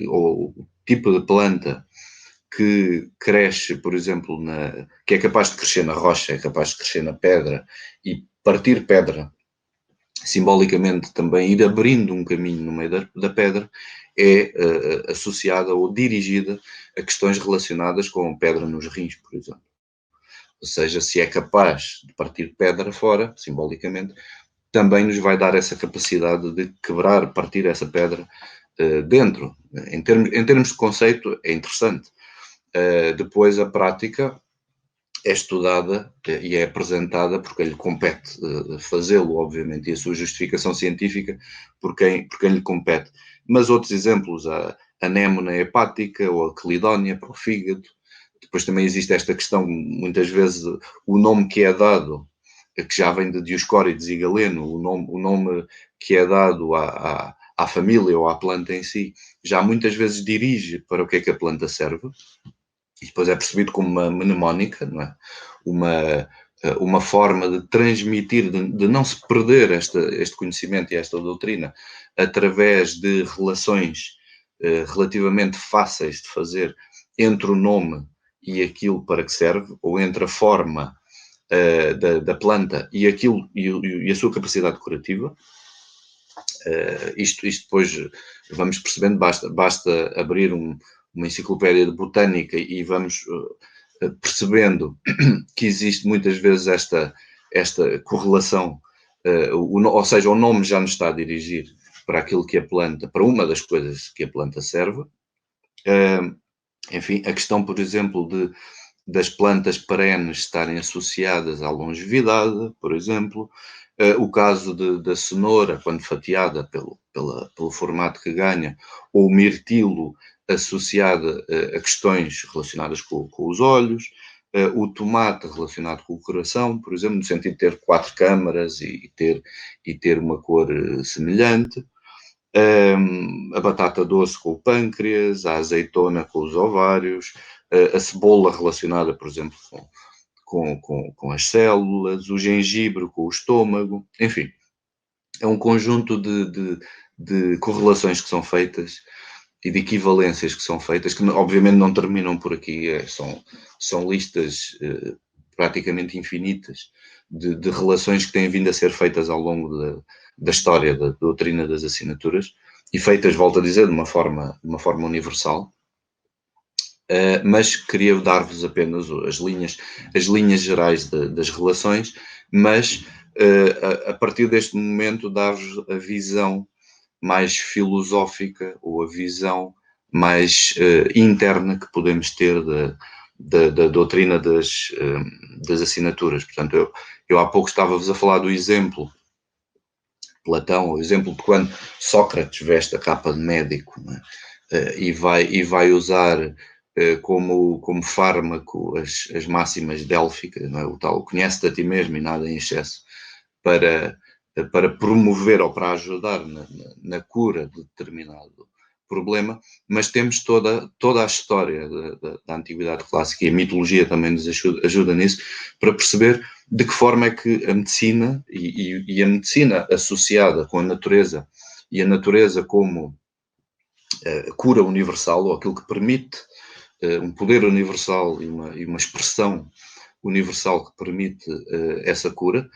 ou o tipo de planta que cresce, por exemplo, que é capaz de crescer na rocha, é capaz de crescer na pedra e partir pedra, simbolicamente também ir abrindo um caminho no meio da pedra, é associada ou dirigida a questões relacionadas com pedra nos rins, por exemplo. Ou seja, se é capaz de partir pedra fora, simbolicamente, também nos vai dar essa capacidade de quebrar, partir essa pedra dentro. Em termos de conceito, é interessante. Depois a prática é estudada e é apresentada por quem lhe compete fazê-lo, obviamente, e a sua justificação científica por quem lhe compete. Mas outros exemplos, a anémona hepática ou a quelidónia para o fígado. Depois também existe esta questão, muitas vezes, o nome que é dado, que já vem de Dioscórides e Galeno, o nome que é dado à família ou à planta em si, já muitas vezes dirige para o que é que a planta serve. E depois é percebido como uma mnemónica, não é? Uma forma de transmitir, de não se perder este conhecimento e esta doutrina através de relações relativamente fáceis de fazer entre o nome e aquilo para que serve, ou entre a forma da planta e aquilo e a sua capacidade curativa. Isto depois vamos percebendo, basta abrir uma enciclopédia de botânica e vamos percebendo que existe muitas vezes esta correlação, ou seja, o nome já nos está a dirigir para aquilo que a planta, para uma das coisas que a planta serve. Enfim, a questão, por exemplo, das plantas perenes estarem associadas à longevidade, por exemplo. O caso da cenoura, quando fatiada pelo formato que ganha, ou o mirtilo associado a questões relacionadas com os olhos, o tomate relacionado com o coração, por exemplo, no sentido de ter 4 câmaras e ter uma cor semelhante. A batata doce com o pâncreas, a azeitona com os ovários, a cebola relacionada, por exemplo, com as células, o gengibre com o estômago, enfim, é um conjunto de correlações que são feitas e de equivalências que são feitas, que obviamente não terminam por aqui, são listas praticamente infinitas de relações que têm vindo a ser feitas ao longo da história da doutrina das assinaturas, e feitas, volto a dizer, de uma forma universal. mas queria dar-vos apenas as linhas gerais das relações, mas a partir deste momento dar-vos a visão mais filosófica ou a visão mais interna que podemos ter da doutrina das assinaturas. Portanto, eu há pouco estava-vos a falar do exemplo Platão, o exemplo de quando Sócrates veste a capa de médico, não é? E vai usar como fármaco as máximas délficas, não é? O tal conhece-te a ti mesmo e nada em excesso, para promover ou para ajudar na cura de determinado problema, mas temos toda a história da Antiguidade Clássica e a mitologia também nos ajuda nisso, para perceber de que forma é que a medicina e a medicina associada com a natureza, e a natureza como cura universal, ou aquilo que permite um poder universal e uma expressão universal que permite essa cura,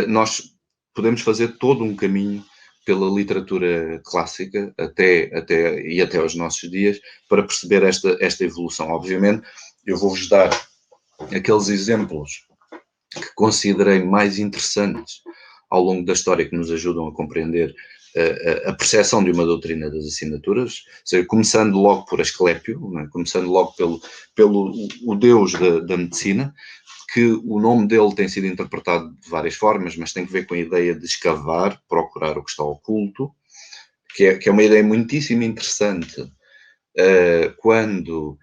nós podemos fazer todo um caminho pela literatura clássica até aos nossos dias para perceber esta evolução. Obviamente, eu vou-vos dar aqueles exemplos que considerei mais interessantes ao longo da história, que nos ajudam a compreender a percepção de uma doutrina das assinaturas, ou seja, começando logo por Asclépio, né? Começando logo pelo o deus da medicina, que o nome dele tem sido interpretado de várias formas, mas tem que ver com a ideia de escavar, procurar o que está oculto, que é uma ideia muitíssimo interessante quando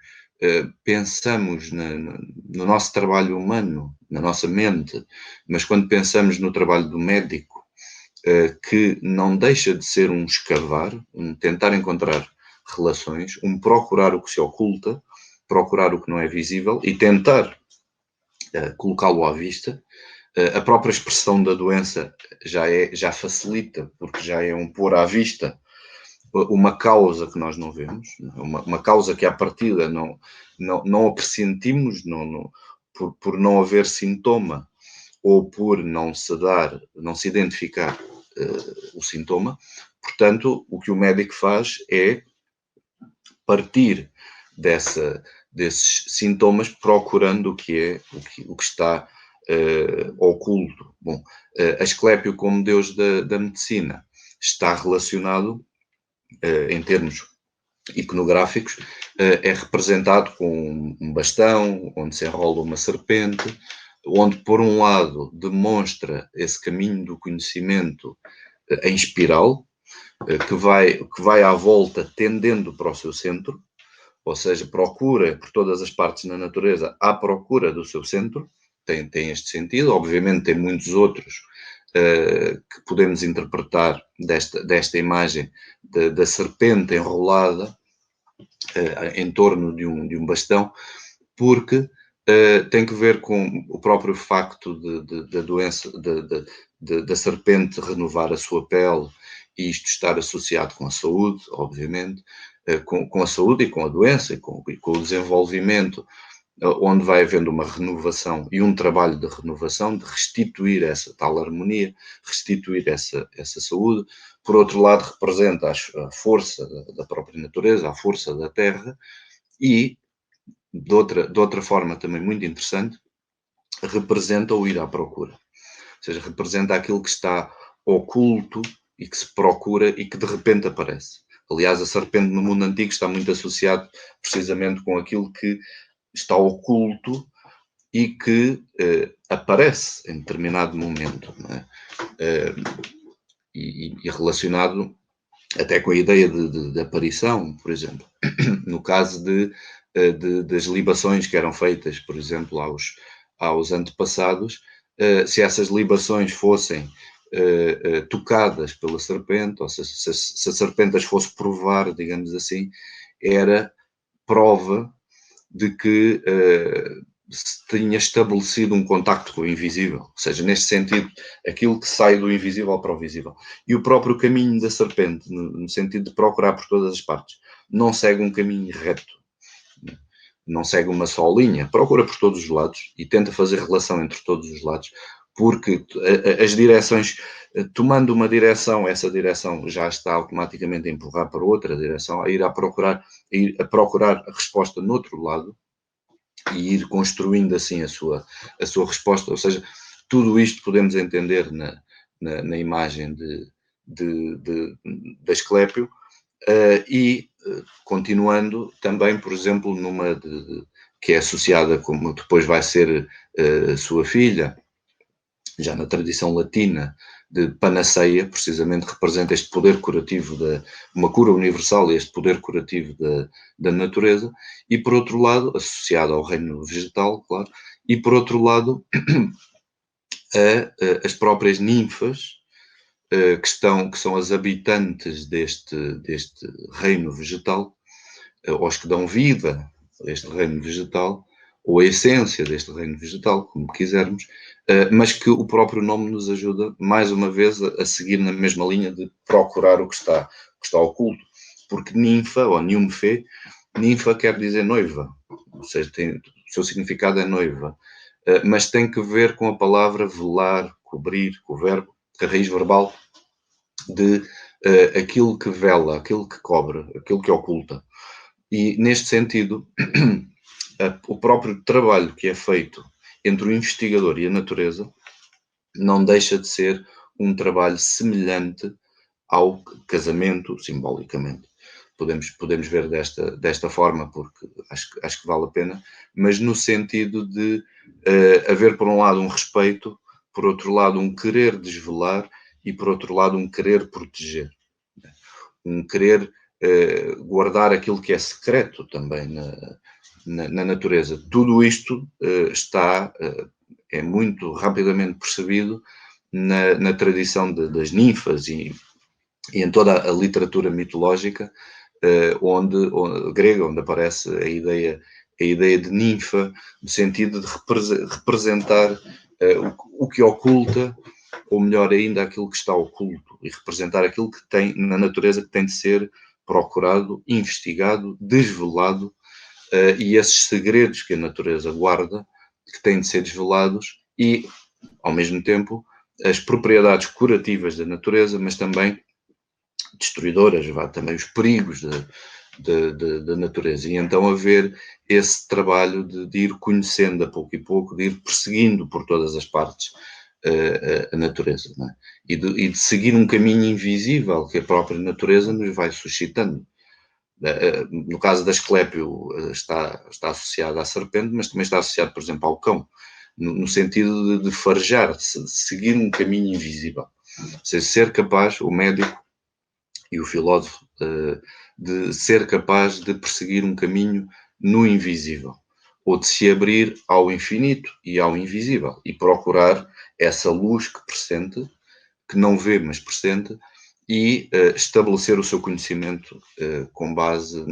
pensamos no nosso trabalho humano, na nossa mente, mas quando pensamos no trabalho do médico, que não deixa de ser um escavar, um tentar encontrar relações, um procurar o que se oculta, procurar o que não é visível e tentar colocá-lo à vista. A própria expressão da doença já facilita, porque já é um pôr à vista uma causa que nós não vemos, uma causa que à partida não a pressentimos, por não haver sintoma ou por não se identificar o sintoma. Portanto, o que o médico faz é partir desses sintomas, procurando o que está oculto. Bom, Asclépio, como deus da medicina, está relacionado, em termos iconográficos, é representado com um bastão, onde se enrola uma serpente, onde, por um lado, demonstra esse caminho do conhecimento em espiral, que vai à volta tendendo para o seu centro, ou seja, procura por todas as partes na natureza à procura do seu centro, tem este sentido. Obviamente tem muitos outros que podemos interpretar desta imagem da serpente enrolada em torno de um bastão, porque tem que ver com o próprio facto da doença, da serpente renovar a sua pele, e isto estar associado com a saúde, obviamente, com a saúde e com a doença, e com o desenvolvimento, onde vai havendo uma renovação e um trabalho de renovação, de restituir essa tal harmonia, restituir essa saúde. Por outro lado, representa a força da própria natureza, a força da terra, e, de outra forma também muito interessante, representa o ir à procura. Ou seja, representa aquilo que está oculto e que se procura e que de repente aparece. Aliás, a serpente no mundo antigo está muito associado precisamente com aquilo que está oculto e que aparece em determinado momento, não é? E relacionado até com a ideia de aparição, por exemplo. No caso das libações que eram feitas, por exemplo, aos antepassados, se essas libações fossem tocadas pela serpente, ou se a serpente as fosse provar, digamos assim, era prova de que se tinha estabelecido um contacto com o invisível, ou seja, neste sentido, aquilo que sai do invisível para o visível. E o próprio caminho da serpente, no sentido de procurar por todas as partes, não segue um caminho reto, não segue uma só linha, procura por todos os lados e tenta fazer relação entre todos os lados, porque as direções, tomando uma direção, essa direção já está automaticamente a empurrar para outra direção, a ir a procurar a resposta no outro lado e ir construindo assim a sua resposta. Ou seja, tudo isto podemos entender na imagem da Asclépio, e continuando também, por exemplo, numa que é associada, como depois vai ser sua filha, já na tradição latina, de Panaceia, precisamente representa este poder curativo, uma cura universal, este poder curativo da natureza, e por outro lado, associado ao reino vegetal, claro, e por outro lado, as próprias ninfas, que são as habitantes deste reino vegetal, aos que dão vida a este reino vegetal, ou a essência deste reino vegetal, como quisermos, mas que o próprio nome nos ajuda, mais uma vez, a seguir na mesma linha de procurar o que está oculto. Porque ninfa, ou niumfe, ninfa quer dizer noiva, ou seja, o seu significado é noiva, mas tem que ver com a palavra velar, cobrir, com o verbo, a raiz verbal de aquilo que vela, aquilo que cobre, aquilo que oculta. E, neste sentido, o próprio trabalho que é feito entre o investigador e a natureza não deixa de ser um trabalho semelhante ao casamento, simbolicamente. Podemos ver desta forma, porque acho que vale a pena, mas no sentido de haver, por um lado, um respeito, por outro lado, um querer desvelar e, por outro lado, um querer proteger. Um querer guardar aquilo que é secreto também na natureza. Tudo isto é muito rapidamente percebido na tradição das ninfas e em toda a literatura mitológica grega, onde aparece a ideia de ninfa, no sentido de representar o que oculta, ou melhor ainda, aquilo que está oculto, e representar aquilo que tem na natureza, que tem de ser procurado, investigado, desvelado, e esses segredos que a natureza guarda, que têm de ser desvelados, e, ao mesmo tempo, as propriedades curativas da natureza, mas também destruidoras, também os perigos da natureza. E então haver esse trabalho de ir conhecendo a pouco e pouco, de ir perseguindo por todas as partes a natureza, não é? E de seguir um caminho invisível que a própria natureza nos vai suscitando. No caso da Asclépio, está associado à serpente, mas também está associado, por exemplo, ao cão, no sentido de farejar, de seguir um caminho invisível. Ou seja, ser capaz, o médico e o filósofo, de ser capaz de perseguir um caminho no invisível, ou de se abrir ao infinito e ao invisível, e procurar essa luz que pressente, que não vê, mas pressente, e estabelecer o seu conhecimento com base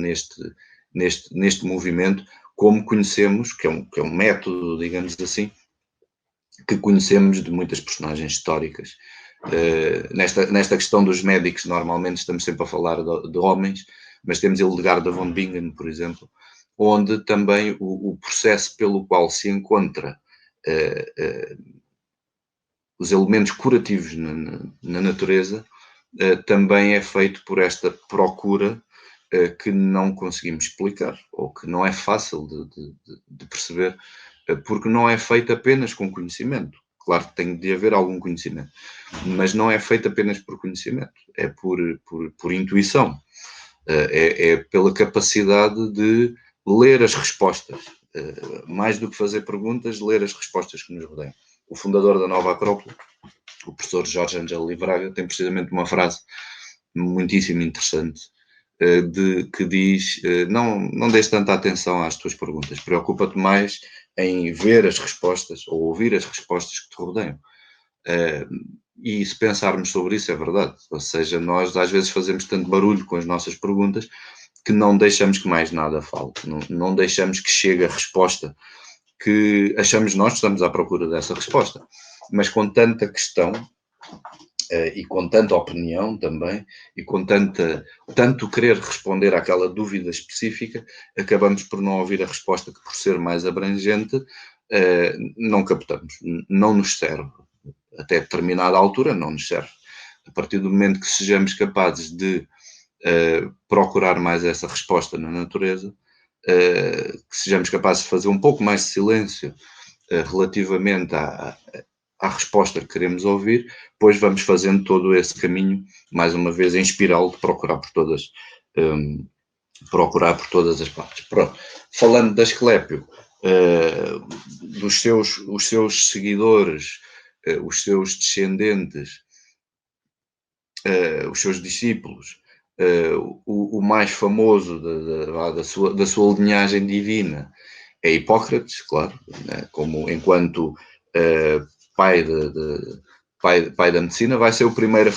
neste movimento, como conhecemos, que é um método, digamos assim, que conhecemos de muitas personagens históricas. Nesta questão dos médicos, normalmente estamos sempre a falar de homens, mas temos Hildegard von Bingen, por exemplo, onde também o processo pelo qual se encontra os elementos curativos na natureza também é feito por esta procura que não conseguimos explicar, ou que não é fácil de perceber, porque não é feito apenas com conhecimento. Claro que tem de haver algum conhecimento, mas não é feito apenas por conhecimento, é por intuição, é pela capacidade de ler as respostas, mais do que fazer perguntas, ler as respostas que nos rodeiam. O fundador da Nova Acrópole, o professor Jorge Angelo Livraga, tem precisamente uma frase muitíssimo interessante, que diz: não dês tanta atenção às tuas perguntas, preocupa-te mais em ver as respostas ou ouvir as respostas que te rodeiam. E se pensarmos sobre isso, é verdade. Ou seja, nós às vezes fazemos tanto barulho com as nossas perguntas que não deixamos que mais nada fale, não deixamos que chegue a resposta que achamos nós que estamos à procura dessa resposta. Mas com tanta questão e com tanta opinião também, e com tanto querer responder àquela dúvida específica, acabamos por não ouvir a resposta que, por ser mais abrangente, não captamos, não nos serve. até determinada altura não nos serve. A partir do momento que sejamos capazes de procurar mais essa resposta na natureza, que sejamos capazes de fazer um pouco mais de silêncio relativamente à resposta que queremos ouvir, depois vamos fazendo todo esse caminho, mais uma vez, em espiral, de procurar por todas as partes. Pronto. Falando da Asclépio, os seus seguidores, os seus descendentes, os seus discípulos, o mais famoso da sua linhagem divina é Hipócrates, claro, né, como enquanto pai da medicina, vai ser o primeiro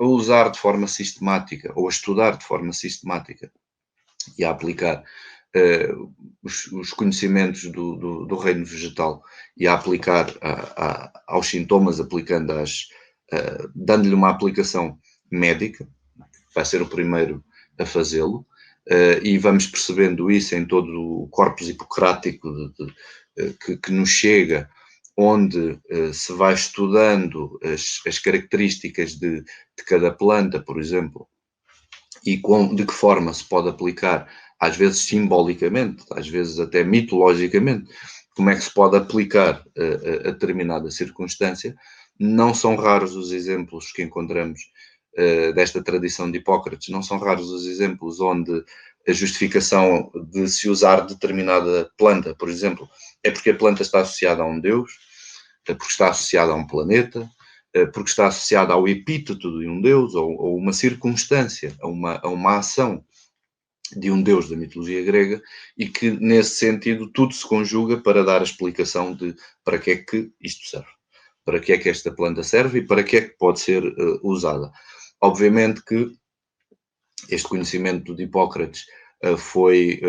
a usar de forma sistemática, ou a estudar de forma sistemática e a aplicar os conhecimentos do reino vegetal e a aplicar aos sintomas, aplicando dando-lhe uma aplicação médica, vai ser o primeiro a fazê-lo, e vamos percebendo isso em todo o corpus hipocrático que nos chega, onde se vai estudando as características de cada planta, por exemplo, e de que forma se pode aplicar, às vezes simbolicamente, às vezes até mitologicamente, como é que se pode aplicar a determinada circunstância. Não são raros os exemplos que encontramos desta tradição de Hipócrates, não são raros os exemplos onde a justificação de se usar determinada planta, por exemplo, é porque a planta está associada a um deus, porque está associada a um planeta, porque está associada ao epíteto de um deus, ou uma circunstância, a uma ação de um deus da mitologia grega, e que, nesse sentido, tudo se conjuga para dar a explicação de para que é que isto serve, para que é que esta planta serve e para que é que pode ser usada. Obviamente que este conhecimento de Hipócrates foi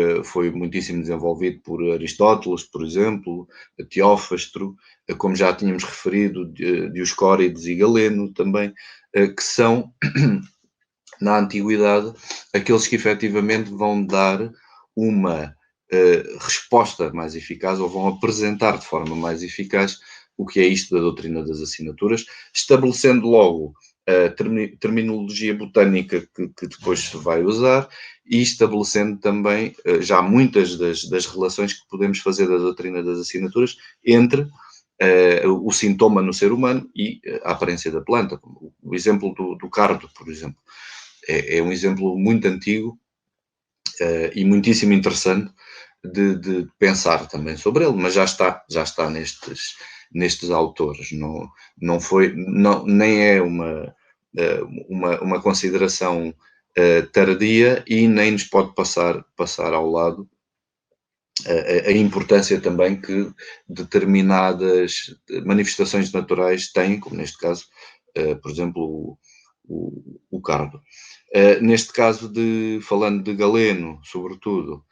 muitíssimo desenvolvido por Aristóteles, por exemplo, Teófastro, como já tínhamos referido, Dioscórides e Galeno também, que são, na antiguidade, aqueles que efetivamente vão dar uma resposta mais eficaz, ou vão apresentar de forma mais eficaz o que é isto da doutrina das assinaturas, estabelecendo logo a terminologia botânica que depois se vai usar e estabelecendo também já muitas das relações que podemos fazer da doutrina das assinaturas entre o sintoma no ser humano e a aparência da planta. O exemplo do cardo, por exemplo, é um exemplo muito antigo e muitíssimo interessante de pensar também sobre ele, mas já está nestes autores. Nem é uma consideração tardia e nem nos pode passar ao lado a importância também que determinadas manifestações naturais têm, como neste caso, por exemplo, o cardo. Neste caso, falando de Galeno, sobretudo,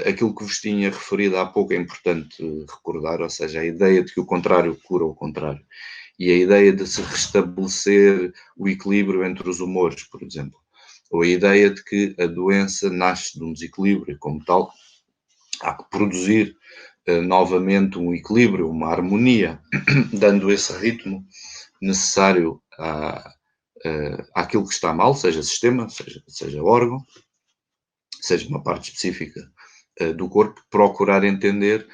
aquilo que vos tinha referido há pouco é importante recordar, ou seja, a ideia de que o contrário cura o contrário, e a ideia de se restabelecer o equilíbrio entre os humores, por exemplo, ou a ideia de que a doença nasce de um desequilíbrio, como tal, há que produzir novamente um equilíbrio, uma harmonia, dando esse ritmo necessário àquilo que está mal, seja sistema, seja órgão, seja uma parte específica do corpo, procurar entender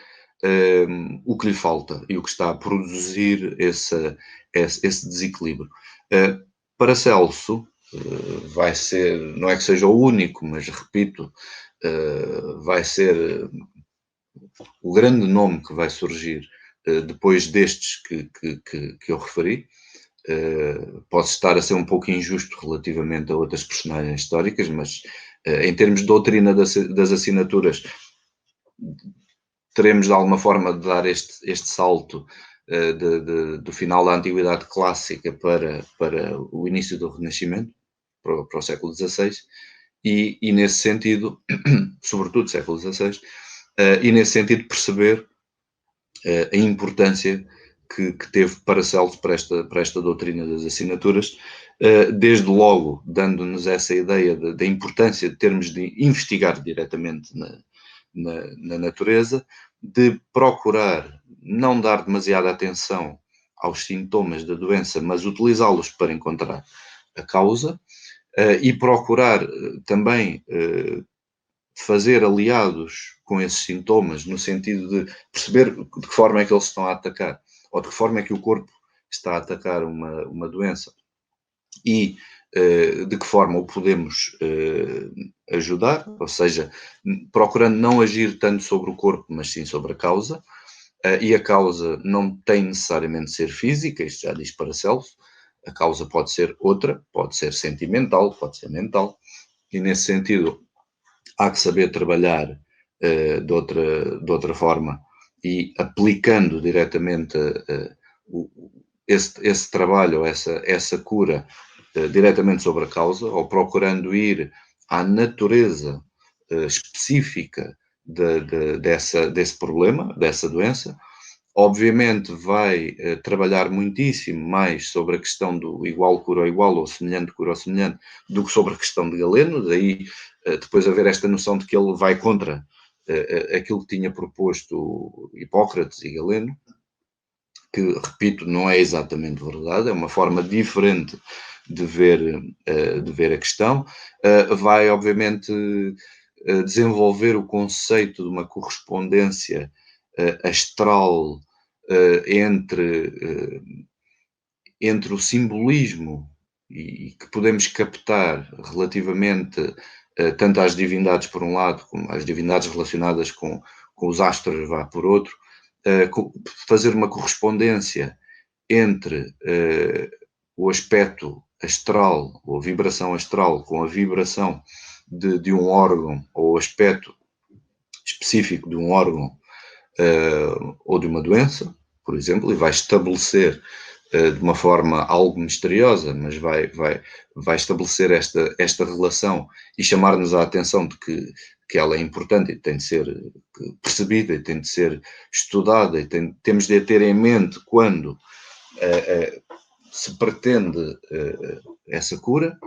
o que lhe falta e o que está a produzir esse desequilíbrio. Paracelso vai ser, não é que seja o único, mas repito, vai ser o grande nome que vai surgir depois destes que eu referi. Pode estar a ser um pouco injusto relativamente a outras personagens históricas, mas em termos de doutrina das assinaturas, teremos de alguma forma de dar este salto do final da Antiguidade Clássica para o início do Renascimento, para o século XVI, e nesse sentido, sobretudo século XVI, e nesse sentido perceber a importância que teve Paracelso para esta doutrina das assinaturas, desde logo dando-nos essa ideia da importância de termos de investigar diretamente na natureza, de procurar não dar demasiada atenção aos sintomas da doença, mas utilizá-los para encontrar a causa, e procurar também fazer aliados com esses sintomas, no sentido de perceber de que forma é que eles estão a atacar, ou de que forma é que o corpo está a atacar uma doença, e de que forma o podemos ajudar, ou seja, procurando não agir tanto sobre o corpo, mas sim sobre a causa, e a causa não tem necessariamente de ser física, isto já diz Paracelso, a causa pode ser outra, pode ser sentimental, pode ser mental, e nesse sentido há que saber trabalhar de outra forma e aplicando diretamente esse trabalho, essa cura diretamente sobre a causa, ou procurando ir à natureza específica desse problema, dessa doença. Obviamente vai trabalhar muitíssimo mais sobre a questão do igual cura ao igual, ou semelhante cura ao semelhante, do que sobre a questão de Galeno, daí depois haver esta noção de que ele vai contra aquilo que tinha proposto Hipócrates e Galeno, que, repito, não é exatamente verdade, é uma forma diferente de ver a questão. Vai, obviamente, desenvolver o conceito de uma correspondência astral entre o simbolismo e que podemos captar relativamente tanto às divindades por um lado, como às divindades relacionadas com os astros, vá por outro, fazer uma correspondência entre o aspecto astral, ou a vibração astral, com a vibração de um órgão, ou o aspecto específico de um órgão ou de uma doença, por exemplo, e vai estabelecer de uma forma algo misteriosa, mas vai estabelecer esta relação e chamar-nos a atenção de que ela é importante e tem de ser percebida e tem de ser estudada e temos de a ter em mente quando se pretende essa cura.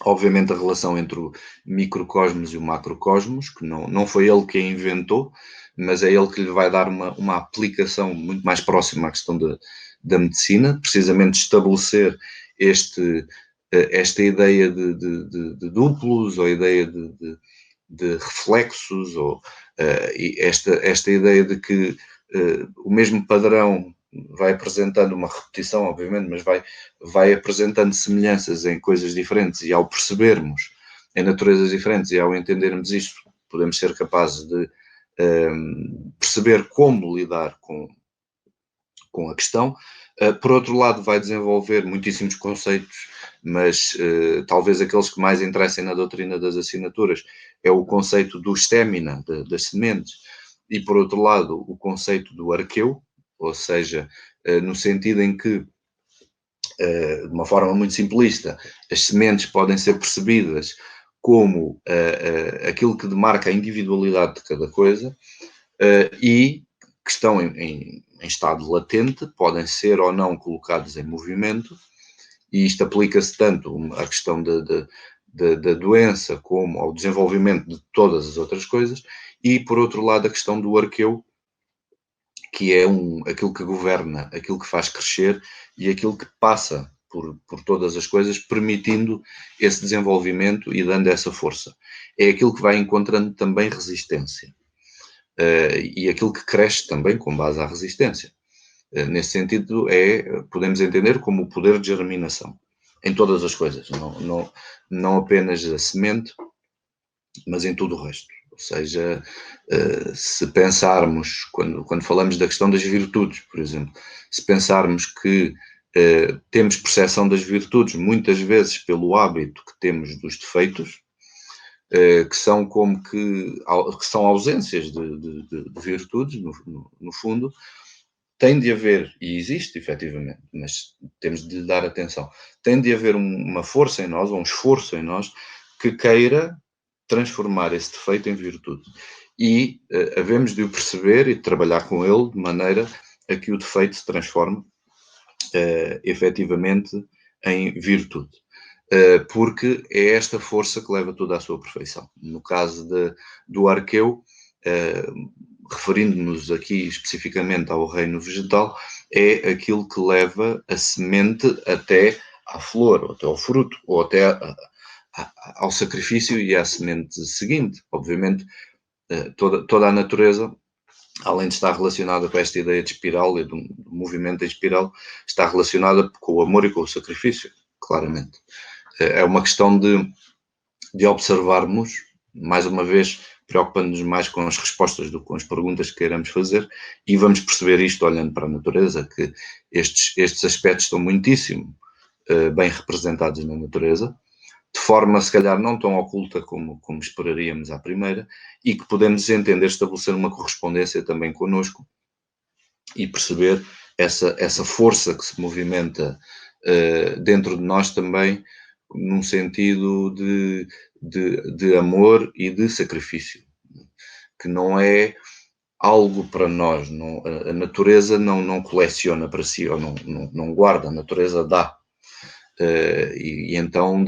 Obviamente a relação entre o microcosmos e o macrocosmos, que não foi ele que a inventou, mas é ele que lhe vai dar uma aplicação muito mais próxima à questão da medicina, precisamente estabelecer esta ideia de duplos, ou a ideia de reflexos, ou esta ideia de que o mesmo padrão vai apresentando uma repetição, obviamente, mas vai apresentando semelhanças em coisas diferentes, e ao percebermos em naturezas diferentes e ao entendermos isto, podemos ser capazes de perceber como lidar com a questão. Por outro lado, vai desenvolver muitíssimos conceitos, mas talvez aqueles que mais interessem na doutrina das assinaturas é o conceito do estémina, das sementes, e por outro lado o conceito do arqueu, ou seja, no sentido em que, de uma forma muito simplista, as sementes podem ser percebidas como aquilo que demarca a individualidade de cada coisa, e que estão em estado latente, podem ser ou não colocados em movimento, e isto aplica-se tanto à questão da doença como ao desenvolvimento de todas as outras coisas, e por outro lado a questão do arqueu, que é aquilo que governa, aquilo que faz crescer e aquilo que passa por todas as coisas, permitindo esse desenvolvimento e dando essa força. É aquilo que vai encontrando também resistência. E aquilo que cresce também com base à resistência. Nesse sentido, podemos entender como o poder de germinação em todas as coisas, não apenas a semente, mas em tudo o resto. Ou seja, se pensarmos, quando falamos da questão das virtudes, por exemplo, se pensarmos que temos percepção das virtudes muitas vezes pelo hábito que temos dos defeitos, que são que são ausências de virtudes, no fundo, tem de haver, e existe efetivamente, mas temos de dar atenção, tem de haver uma força em nós, ou um esforço em nós, que queira transformar esse defeito em virtude. E havemos de o perceber e de trabalhar com ele de maneira a que o defeito se transforme efetivamente em virtude. Porque é esta força que leva tudo à sua perfeição. No caso do arqueu, referindo-nos aqui especificamente ao reino vegetal, é aquilo que leva a semente até à flor, ou até ao fruto, ou até ao sacrifício e à semente seguinte. Obviamente, toda a natureza, além de estar relacionada com esta ideia de espiral e do movimento em espiral, está relacionada com o amor e com o sacrifício, claramente. É uma questão de observarmos, mais uma vez, preocupando-nos mais com as respostas do que com as perguntas que queiramos fazer, e vamos perceber isto olhando para a natureza, que estes aspectos estão muitíssimo bem representados na natureza, de forma, se calhar, não tão oculta como esperaríamos à primeira, e que podemos entender, estabelecer uma correspondência também connosco e perceber essa força que se movimenta dentro de nós também, num sentido de amor e de sacrifício, que não é algo para nós. Não, a natureza não coleciona para si, ou não guarda, a natureza dá. E então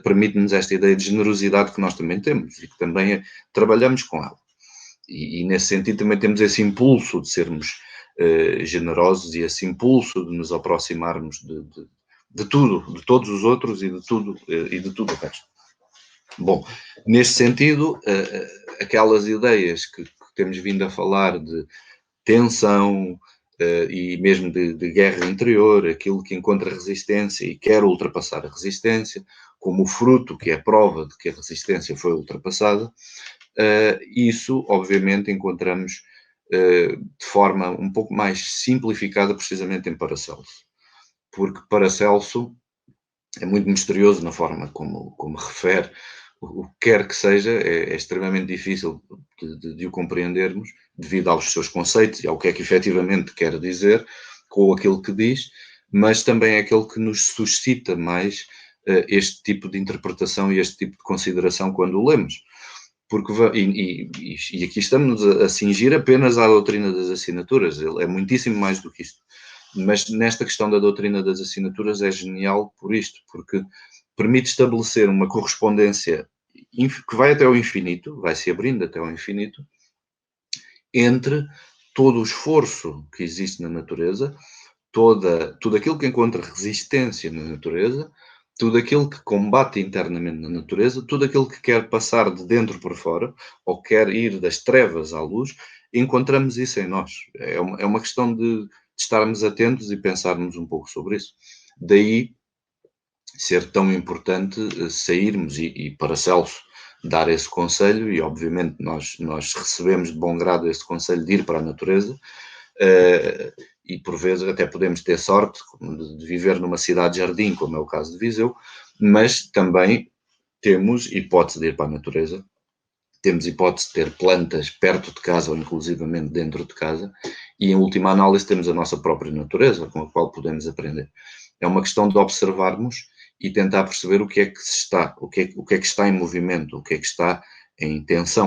permite-nos esta ideia de generosidade que nós também temos e que também trabalhamos com ela. E nesse sentido também temos esse impulso de sermos generosos e esse impulso de nos aproximarmos de tudo, de todos os outros e de tudo o resto. Bom, neste sentido, aquelas ideias que temos vindo a falar de tensão e mesmo de guerra interior, aquilo que encontra resistência e quer ultrapassar a resistência, como o fruto que é a prova de que a resistência foi ultrapassada, isso, obviamente, encontramos de forma um pouco mais simplificada, precisamente em Paracelso. Porque Paracelso é muito misterioso na forma como refere. O que quer que seja, é extremamente difícil de o compreendermos, devido aos seus conceitos e ao que é que efetivamente quer dizer, com aquilo que diz, mas também é aquele que nos suscita mais este tipo de interpretação e este tipo de consideração quando o lemos. Porque, e aqui estamos a cingir apenas à doutrina das assinaturas, ele é muitíssimo mais do que isto. Mas nesta questão da doutrina das assinaturas é genial por isto, porque permite estabelecer uma correspondência que vai até ao infinito, vai se abrindo até ao infinito, entre todo o esforço que existe na natureza, tudo aquilo que encontra resistência na natureza, tudo aquilo que combate internamente na natureza, tudo aquilo que quer passar de dentro para fora, ou quer ir das trevas à luz, encontramos isso em nós. É uma questão de estarmos atentos e pensarmos um pouco sobre isso. Daí ser tão importante sairmos e Paracelso dar esse conselho, e obviamente nós recebemos de bom grado esse conselho de ir para a natureza, e por vezes até podemos ter sorte de viver numa cidade-jardim, como é o caso de Viseu, mas também temos hipótese de ir para a natureza, temos hipótese de ter plantas perto de casa ou inclusivamente dentro de casa, e em última análise temos a nossa própria natureza com a qual podemos aprender. É uma questão de observarmos e tentar perceber o que é que está em movimento, o que é que está em tensão,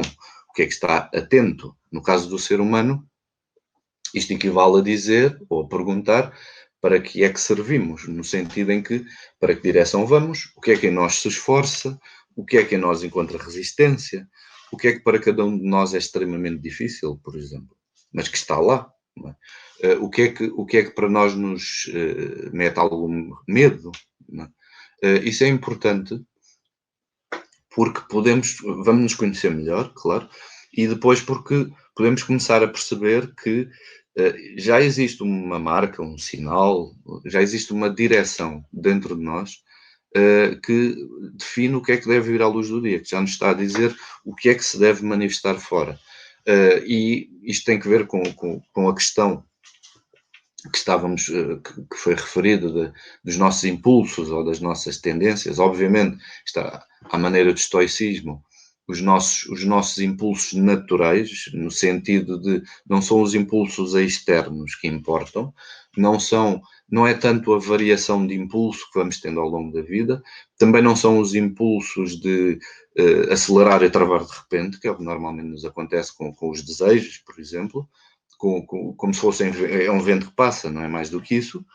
o que é que está atento. No caso do ser humano, isto equivale a dizer ou a perguntar para que é que servimos, no sentido em que, para que direção vamos, o que é que em nós se esforça, o que é que em nós encontra resistência, o que é que para cada um de nós é extremamente difícil, por exemplo, mas que está lá. Não é? O que é que para nós nos mete algum medo? Não é? Isso é importante porque vamos nos conhecer melhor, claro, e depois porque podemos começar a perceber que já existe uma marca, um sinal, já existe uma direção dentro de nós que define o que é que deve vir à luz do dia, que já nos está a dizer o que é que se deve manifestar fora. E isto tem que ver com a questão que que foi referido dos nossos impulsos ou das nossas tendências. Obviamente, está à maneira do estoicismo, os nossos impulsos naturais, no sentido de não são os impulsos externos que importam, não é tanto a variação de impulso que vamos tendo ao longo da vida, também não são os impulsos de acelerar e travar de repente, que é o que normalmente nos acontece com os desejos, por exemplo, como se fosse um vento que passa, não é mais do que isso,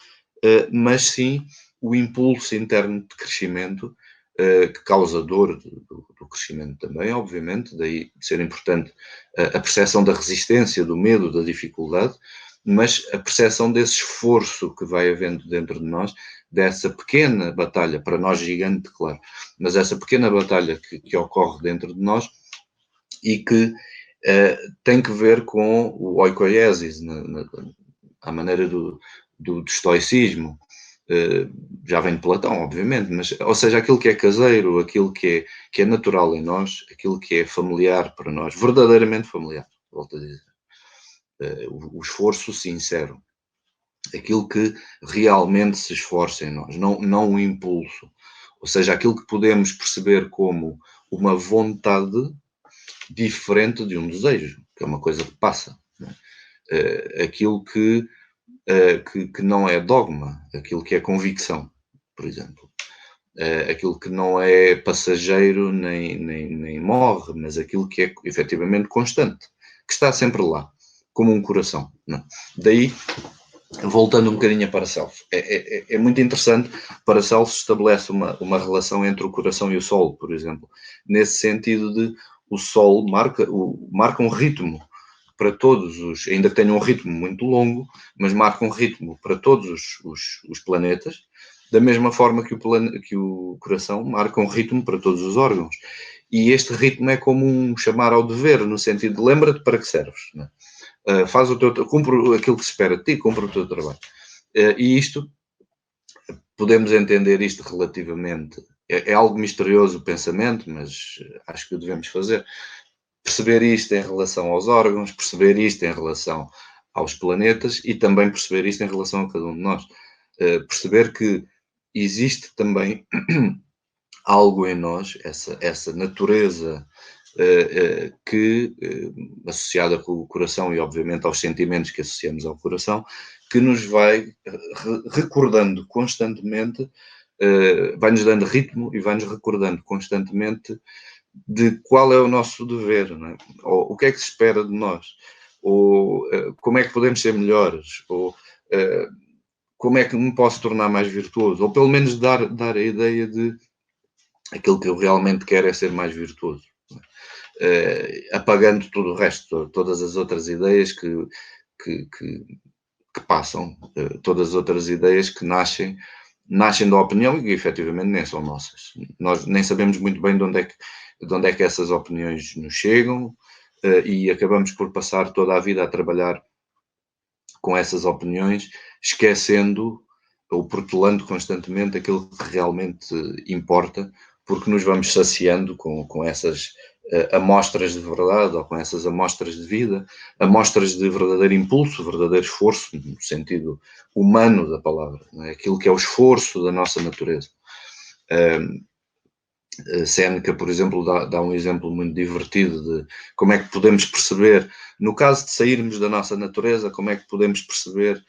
mas sim o impulso interno de crescimento que causa dor do crescimento também, obviamente, daí ser importante a percepção da resistência, do medo, da dificuldade, mas a percepção desse esforço que vai havendo dentro de nós, dessa pequena batalha, para nós gigante, claro, mas essa pequena batalha que ocorre dentro de nós e que tem que ver com o oikoiesis, à maneira do estoicismo. Já vem de Platão, obviamente, mas, ou seja, aquilo que é caseiro, aquilo que é natural em nós, aquilo que é familiar para nós, verdadeiramente familiar, volto a dizer. O esforço sincero, aquilo que realmente se esforça em nós, não o impulso, ou seja, aquilo que podemos perceber como uma vontade diferente de um desejo, que é uma coisa que passa, não é? Aquilo que não é dogma, aquilo que é convicção, por exemplo. Aquilo que não é passageiro nem morre, mas aquilo que é efetivamente constante, que está sempre lá, como um coração. Não? Daí, voltando um bocadinho a Paracelso, é muito interessante. Paracelso estabelece uma relação entre o coração e o sol, por exemplo, nesse sentido de o sol marca um ritmo para todos os, ainda que tenha um ritmo muito longo, mas marca um ritmo para todos os planetas, da mesma forma que o coração marca um ritmo para todos os órgãos. E este ritmo é como um chamar ao dever, no sentido de lembra-te para que serves, não é? Faz o teu, cumpre aquilo que se espera de ti, cumpre o teu trabalho. E isto, podemos entender isto relativamente, é algo misterioso o pensamento, mas acho que o devemos fazer. Perceber isto em relação aos órgãos, perceber isto em relação aos planetas e também perceber isto em relação a cada um de nós. Perceber que existe também algo em nós, essa natureza que, associada com o coração e, obviamente, aos sentimentos que associamos ao coração, que nos vai recordando constantemente, vai-nos dando ritmo e vai-nos recordando constantemente de qual é o nosso dever, não é? Ou o que é que se espera de nós, ou como é que podemos ser melhores, ou como é que me posso tornar mais virtuoso, ou pelo menos dar a ideia de aquilo que eu realmente quero é ser mais virtuoso, apagando tudo o resto, todas as outras ideias que passam, todas as outras ideias que nascem da opinião e que efetivamente nem são nossas. Nós nem sabemos muito bem de onde é que essas opiniões nos chegam, e acabamos por passar toda a vida a trabalhar com essas opiniões, esquecendo ou protelando constantemente aquilo que realmente importa, porque nos vamos saciando com essas amostras de verdade ou com essas amostras de vida, amostras de verdadeiro impulso, verdadeiro esforço, no sentido humano da palavra, não é? Aquilo que é o esforço da nossa natureza. Séneca, por exemplo, dá um exemplo muito divertido de como é que podemos perceber, no caso de sairmos da nossa natureza, como é que podemos perceber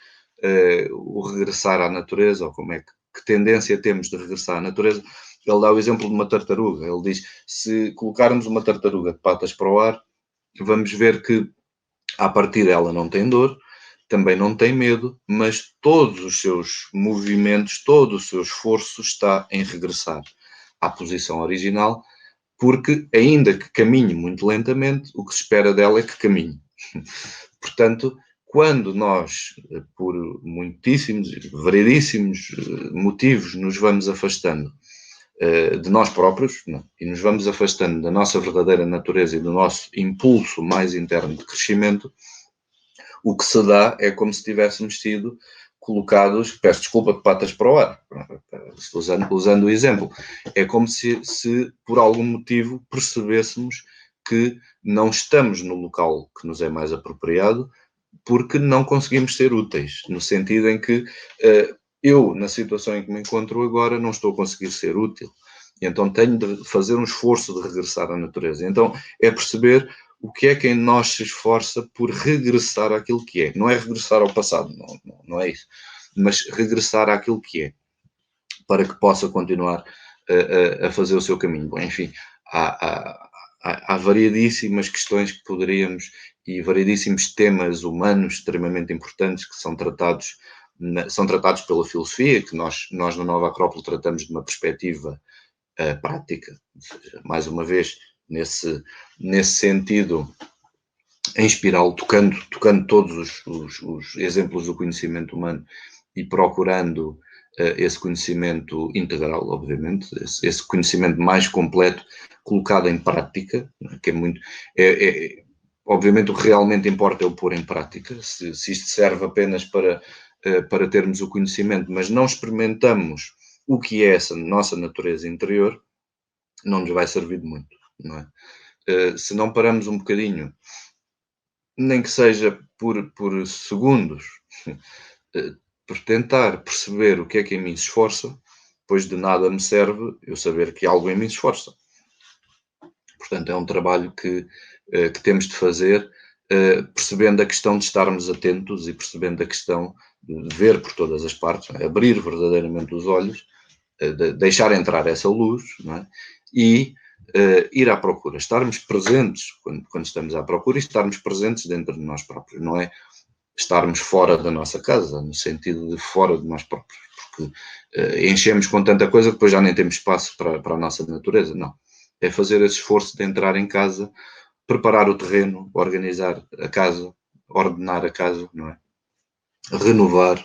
o regressar à natureza, ou que tendência temos de regressar à natureza. Ele dá o exemplo de uma tartaruga. Ele diz, se colocarmos uma tartaruga de patas para o ar, vamos ver que, à partida, ela não tem dor, também não tem medo, mas todos os seus movimentos, todo o seu esforço está em regressar à posição original, porque, ainda que caminhe muito lentamente, o que se espera dela é que caminhe. Portanto, quando nós, por muitíssimos, variedíssimos motivos, nos vamos afastando de nós próprios, não, e nos vamos afastando da nossa verdadeira natureza e do nosso impulso mais interno de crescimento, o que se dá é como se tivéssemos sido colocados, peço desculpa, de patas para o ar, usando o exemplo. É como se por algum motivo percebêssemos que não estamos no local que nos é mais apropriado, porque não conseguimos ser úteis, no sentido em que eu, na situação em que me encontro agora, não estou a conseguir ser útil. E então tenho de fazer um esforço de regressar à natureza. Então é perceber o que é que em nós se esforça por regressar àquilo que é. Não é regressar ao passado, não é isso. Mas regressar àquilo que é, para que possa continuar a fazer o seu caminho. Bom, enfim, há variedíssimas questões que poderíamos, e variedíssimos temas humanos extremamente importantes que são tratados pela filosofia, que nós na Nova Acrópole tratamos de uma perspectiva prática, ou seja, mais uma vez, nesse sentido em espiral, tocando todos os exemplos do conhecimento humano e procurando esse conhecimento integral, obviamente, esse conhecimento mais completo, colocado em prática, que é muito... obviamente o que realmente importa é o pôr em prática. Se isto serve apenas para termos o conhecimento, mas não experimentamos o que é essa nossa natureza interior, não nos vai servir de muito, não é? Se não paramos um bocadinho, nem que seja por segundos, por tentar perceber o que é que em mim se esforça, pois de nada me serve eu saber que algo em mim se esforça. Portanto, é um trabalho que temos de fazer, percebendo a questão de estarmos atentos e percebendo a questão de ver por todas as partes, abrir verdadeiramente os olhos, de deixar entrar essa luz, não é? E ir à procura, estarmos presentes quando estamos à procura e estarmos presentes dentro de nós próprios, não é estarmos fora da nossa casa, no sentido de fora de nós próprios, porque enchemos com tanta coisa que depois já nem temos espaço para a nossa natureza, não. É fazer esse esforço de entrar em casa, preparar o terreno, organizar a casa, ordenar a casa, não é? Renovar,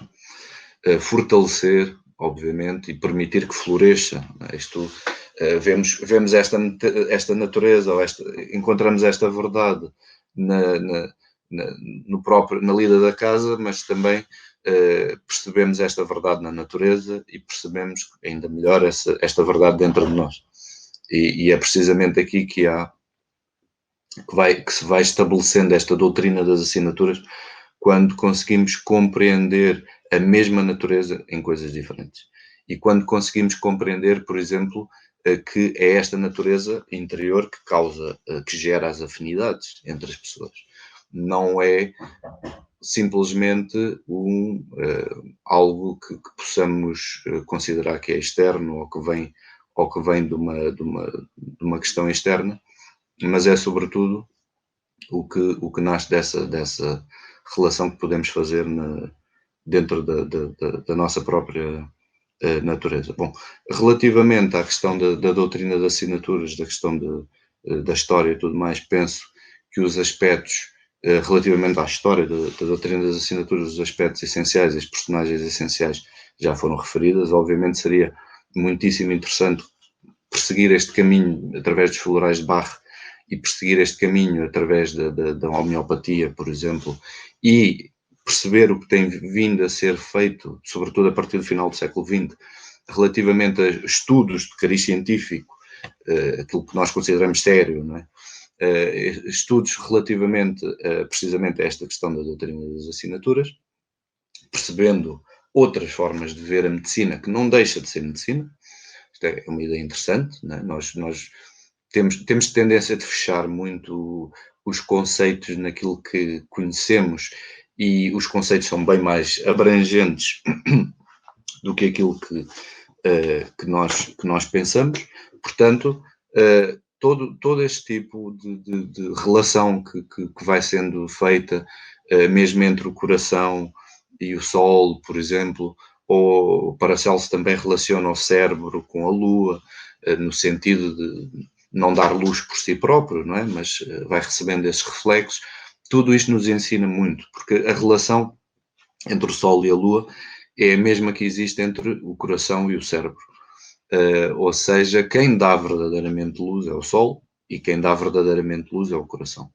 fortalecer, obviamente, e permitir que floresça. Isto, vemos esta natureza, ou encontramos esta verdade na lida da casa, mas também percebemos esta verdade na natureza e percebemos ainda melhor esta verdade dentro de nós. E é precisamente aqui que se vai estabelecendo esta doutrina das assinaturas, quando conseguimos compreender a mesma natureza em coisas diferentes. E quando conseguimos compreender, por exemplo, que é esta natureza interior que causa, que gera as afinidades entre as pessoas. Não é simplesmente algo que possamos considerar que é externo ou que vem de uma questão externa, mas é sobretudo o que nasce dessa relação que podemos fazer dentro da nossa própria natureza. Bom, relativamente à questão da doutrina das assinaturas, da questão da história e tudo mais, penso que os aspectos, relativamente à história da doutrina das assinaturas, os aspectos essenciais, as personagens essenciais já foram referidas. Obviamente seria muitíssimo interessante perseguir este caminho através dos florais de Bach e perseguir este caminho através da homeopatia, por exemplo, e perceber o que tem vindo a ser feito, sobretudo a partir do final do século XX, relativamente a estudos de cariz científico, aquilo que nós consideramos sério, não é? Estudos relativamente precisamente a esta questão da doutrina das assinaturas, percebendo outras formas de ver a medicina, que não deixa de ser medicina. Isto é uma ideia interessante, não é? Nós temos tendência de fechar muito os conceitos naquilo que conhecemos, e os conceitos são bem mais abrangentes do que aquilo que nós pensamos. Portanto, todo este tipo de relação que vai sendo feita, mesmo entre o coração e o Sol, por exemplo, ou Paracelso também relaciona o cérebro com a Lua, no sentido de não dar luz por si próprio, não é? Mas vai recebendo esses reflexos. Tudo isto nos ensina muito, porque a relação entre o Sol e a Lua é a mesma que existe entre o coração e o cérebro. Ou seja, quem dá verdadeiramente luz é o Sol e quem dá verdadeiramente luz é o coração.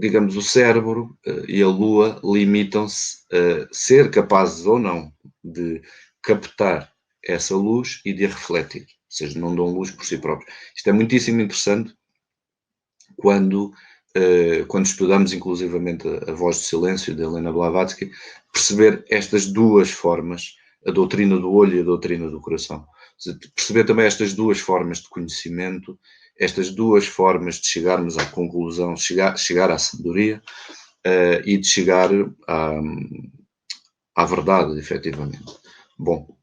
Digamos, o cérebro e a Lua limitam-se a ser capazes ou não de captar essa luz e de a refletir, ou seja, não dão luz por si próprios. Isto é muitíssimo interessante quando estudamos inclusivamente a Voz do Silêncio, de Helena Blavatsky, perceber estas duas formas, a doutrina do olho e a doutrina do coração. Perceber também estas duas formas de conhecimento, estas duas formas de chegarmos à conclusão, chegar à sabedoria e de chegar à verdade, efetivamente. Bom,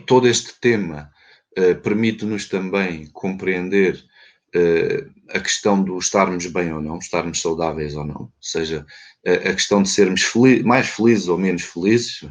todo este tema permite-nos também compreender a questão do estarmos bem ou não, estarmos saudáveis ou não, ou seja, a questão de sermos mais felizes ou menos felizes.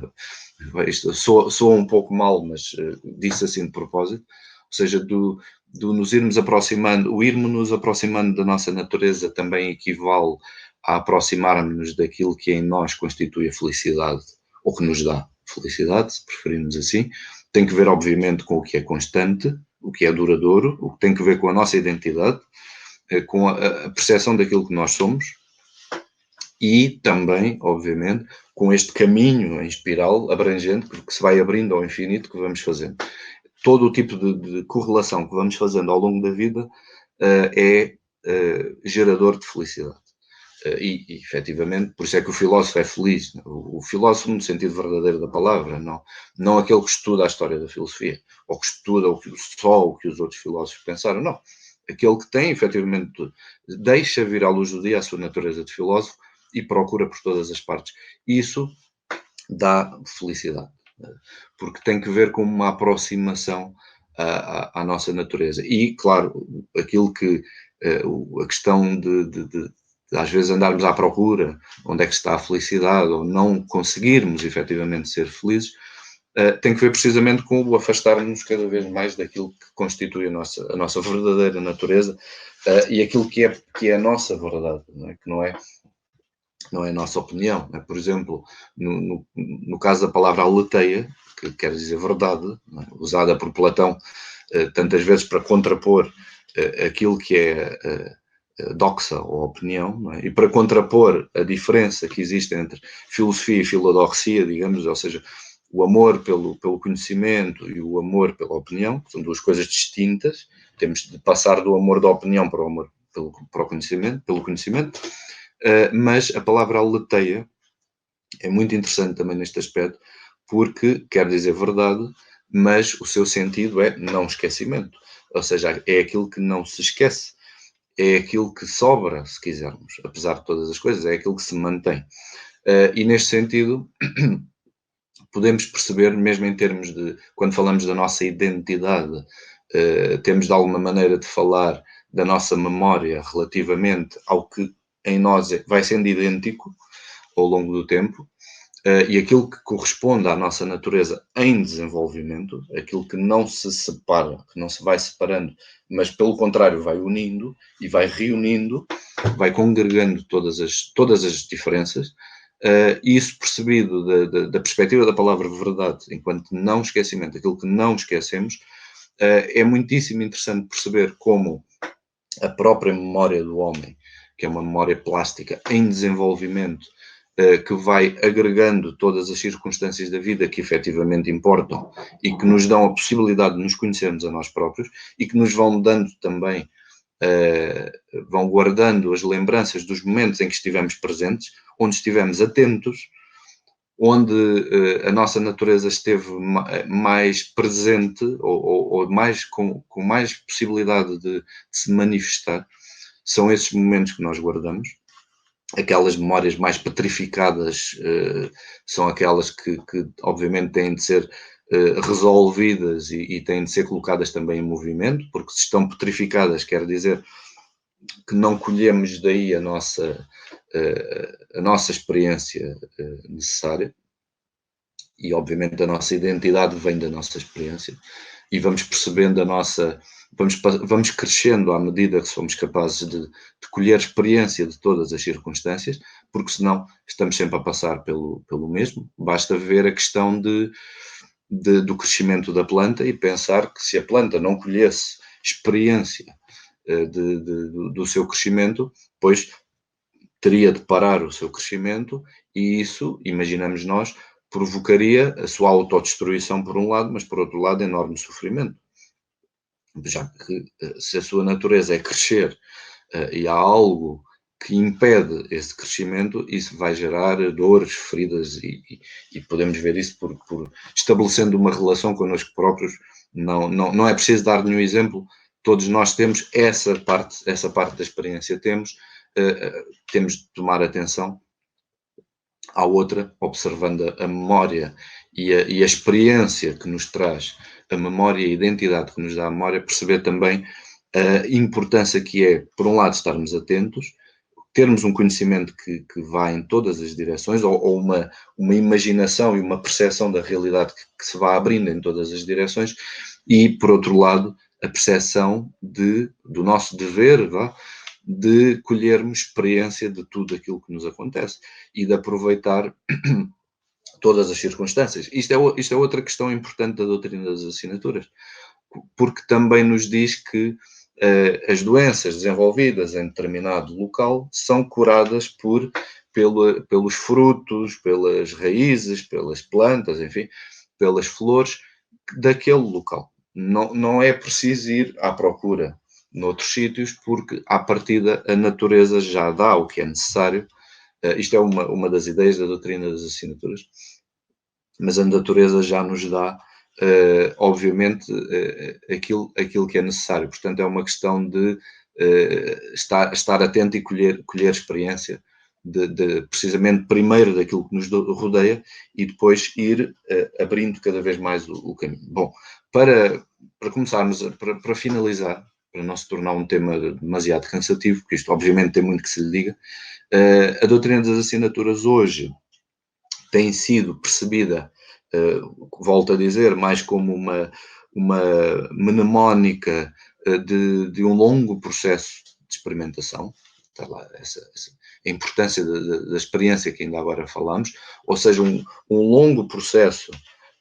Isto soa um pouco mal, mas disse assim de propósito, seja, do nos irmos aproximando, o irmos-nos aproximando da nossa natureza também equivale a aproximarmos-nos daquilo que em nós constitui a felicidade, ou que nos dá felicidade, se preferirmos assim. Tem que ver, obviamente, com o que é constante, o que é duradouro, o que tem que ver com a nossa identidade, com a percepção daquilo que nós somos, e também, obviamente, com este caminho em espiral abrangente que se vai abrindo ao infinito que vamos fazendo. Todo o tipo de correlação que vamos fazendo ao longo da vida é gerador de felicidade. E, efetivamente, por isso é que o filósofo é feliz. O filósofo no sentido verdadeiro da palavra, não aquele que estuda a história da filosofia, ou que estuda só o que os outros filósofos pensaram, não. Aquele que tem, efetivamente, deixa vir à luz do dia a sua natureza de filósofo e procura por todas as partes. Isso dá felicidade, porque tem que ver com uma aproximação à nossa natureza. E, claro, aquilo que a questão de às vezes andarmos à procura onde é que está a felicidade, ou não conseguirmos efetivamente ser felizes, tem que ver precisamente com o afastar-nos cada vez mais daquilo que constitui a nossa verdadeira natureza e aquilo que é a nossa verdade, não é? Que não é a nossa opinião. Não é? Por exemplo, no caso da palavra aletheia, que quer dizer verdade, é? Usada por Platão tantas vezes para contrapor aquilo que é doxa ou opinião, não é? E para contrapor a diferença que existe entre filosofia e filodoxia, digamos, ou seja, o amor pelo conhecimento e o amor pela opinião, são duas coisas distintas. Temos de passar do amor da opinião para o amor pelo conhecimento, mas a palavra aletheia é muito interessante também neste aspecto, porque quer dizer verdade, mas o seu sentido é não esquecimento, ou seja, é aquilo que não se esquece, é aquilo que sobra, se quisermos, apesar de todas as coisas, é aquilo que se mantém. E neste sentido, podemos perceber, mesmo em termos de, quando falamos da nossa identidade, temos de alguma maneira de falar da nossa memória relativamente ao que em nós vai sendo idêntico ao longo do tempo, e aquilo que corresponde à nossa natureza em desenvolvimento, aquilo que não se separa, que não se vai separando, mas pelo contrário vai unindo e vai reunindo, vai congregando todas as diferenças, isso percebido da perspectiva da palavra verdade, enquanto não esquecimento, aquilo que não esquecemos, é muitíssimo interessante perceber como a própria memória do homem, que é uma memória plástica em desenvolvimento, que vai agregando todas as circunstâncias da vida que efetivamente importam e que nos dão a possibilidade de nos conhecermos a nós próprios e que nos vão dando também, vão guardando as lembranças dos momentos em que estivemos presentes, onde estivemos atentos, onde a nossa natureza esteve mais presente ou mais, com mais possibilidade de se manifestar. São esses momentos que nós guardamos. Aquelas memórias mais petrificadas são aquelas que obviamente têm de ser resolvidas e têm de ser colocadas também em movimento, porque se estão petrificadas quer dizer que não colhemos daí a nossa experiência necessária, e obviamente a nossa identidade vem da nossa experiência, e vamos percebendo vamos crescendo à medida que somos capazes de colher experiência de todas as circunstâncias, porque senão estamos sempre a passar pelo mesmo. Basta ver a questão do crescimento da planta e pensar que se a planta não colhesse experiência do seu crescimento, pois teria de parar o seu crescimento, e isso, imaginamos nós, provocaria a sua autodestruição por um lado, mas por outro lado enorme sofrimento. Já que se a sua natureza é crescer e há algo que impede esse crescimento, isso vai gerar dores, feridas e podemos ver isso por estabelecendo uma relação connosco próprios. Não é preciso dar nenhum exemplo, todos nós temos essa parte da experiência, temos de tomar atenção à outra, observando a memória e a experiência que nos traz a memória e a identidade que nos dá a memória, perceber também a importância que é, por um lado, estarmos atentos, termos um conhecimento que vá em todas as direções, ou uma imaginação e uma percepção da realidade que se vá abrindo em todas as direções, e, por outro lado, a percepção do nosso dever, de colhermos experiência de tudo aquilo que nos acontece e de aproveitar todas as circunstâncias. Isto é outra questão importante da doutrina das assinaturas, porque também nos diz que as doenças desenvolvidas em determinado local são curadas pelos frutos, pelas raízes, pelas plantas, enfim, pelas flores daquele local. Não é preciso ir à procura noutros sítios, porque, à partida, a natureza já dá o que é necessário. Isto é uma das ideias da doutrina das assinaturas, mas a natureza já nos dá, obviamente, aquilo que é necessário. Portanto, é uma questão de estar atento e colher experiência precisamente primeiro daquilo que nos rodeia e depois ir abrindo cada vez mais o caminho. Bom, para começarmos, para finalizar, para não se tornar um tema demasiado cansativo, porque isto obviamente tem muito que se lhe diga, a doutrina das assinaturas hoje tem sido percebida, volto a dizer, mais como uma mnemónica de um longo processo de experimentação. Está lá a importância da experiência que ainda agora falamos, ou seja, um longo processo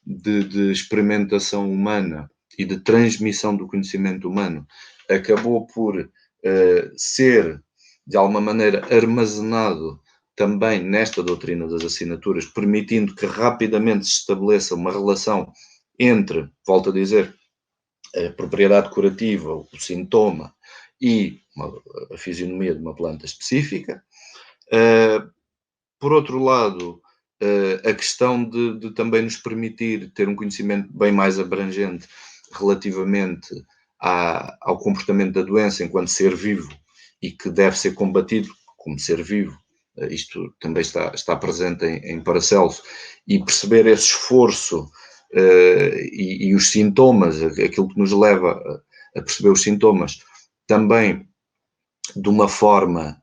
de experimentação humana e de transmissão do conhecimento humano acabou por ser, de alguma maneira, armazenado também nesta doutrina das assinaturas, permitindo que rapidamente se estabeleça uma relação entre, volto a dizer, a propriedade curativa, o sintoma e a fisionomia de uma planta específica. Por outro lado, a questão de também nos permitir ter um conhecimento bem mais abrangente relativamente ao comportamento da doença enquanto ser vivo e que deve ser combatido como ser vivo. Isto também está presente em Paracelso, e perceber esse esforço e os sintomas, aquilo que nos leva a perceber os sintomas, também de forma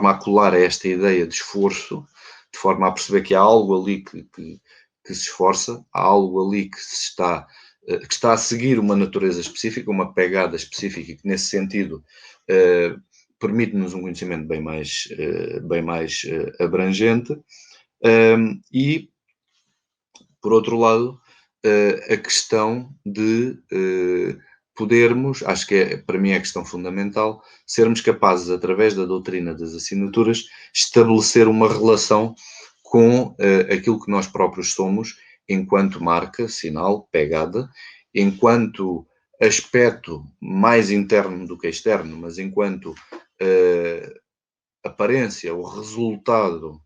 a colar a esta ideia de esforço, de forma a perceber que há algo ali que se esforça, há algo ali que está a seguir uma natureza específica, uma pegada específica, que nesse sentido permite-nos um conhecimento bem mais abrangente. E, por outro lado, a questão de podermos, acho que para mim é a questão fundamental, sermos capazes, através da doutrina das assinaturas, estabelecer uma relação com aquilo que nós próprios somos, enquanto marca, sinal, pegada, enquanto aspecto mais interno do que externo, mas enquanto aparência, o resultado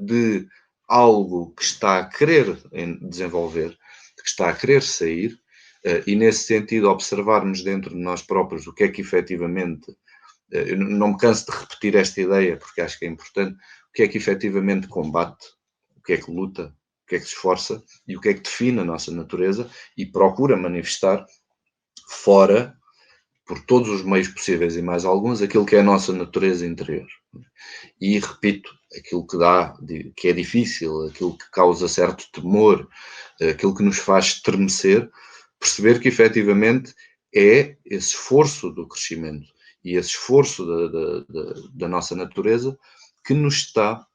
de algo que está a querer desenvolver, que está a querer sair, e nesse sentido observarmos dentro de nós próprios o que é que efetivamente, eu não me canso de repetir esta ideia porque acho que é importante, o que é que efetivamente combate, o que é que luta, o que é que se esforça e o que é que define a nossa natureza e procura manifestar fora, por todos os meios possíveis e mais alguns, aquilo que é a nossa natureza interior. E, repito, aquilo que é difícil, aquilo que causa certo temor, aquilo que nos faz estremecer, perceber que, efetivamente, é esse esforço do crescimento e esse esforço da nossa natureza que nos está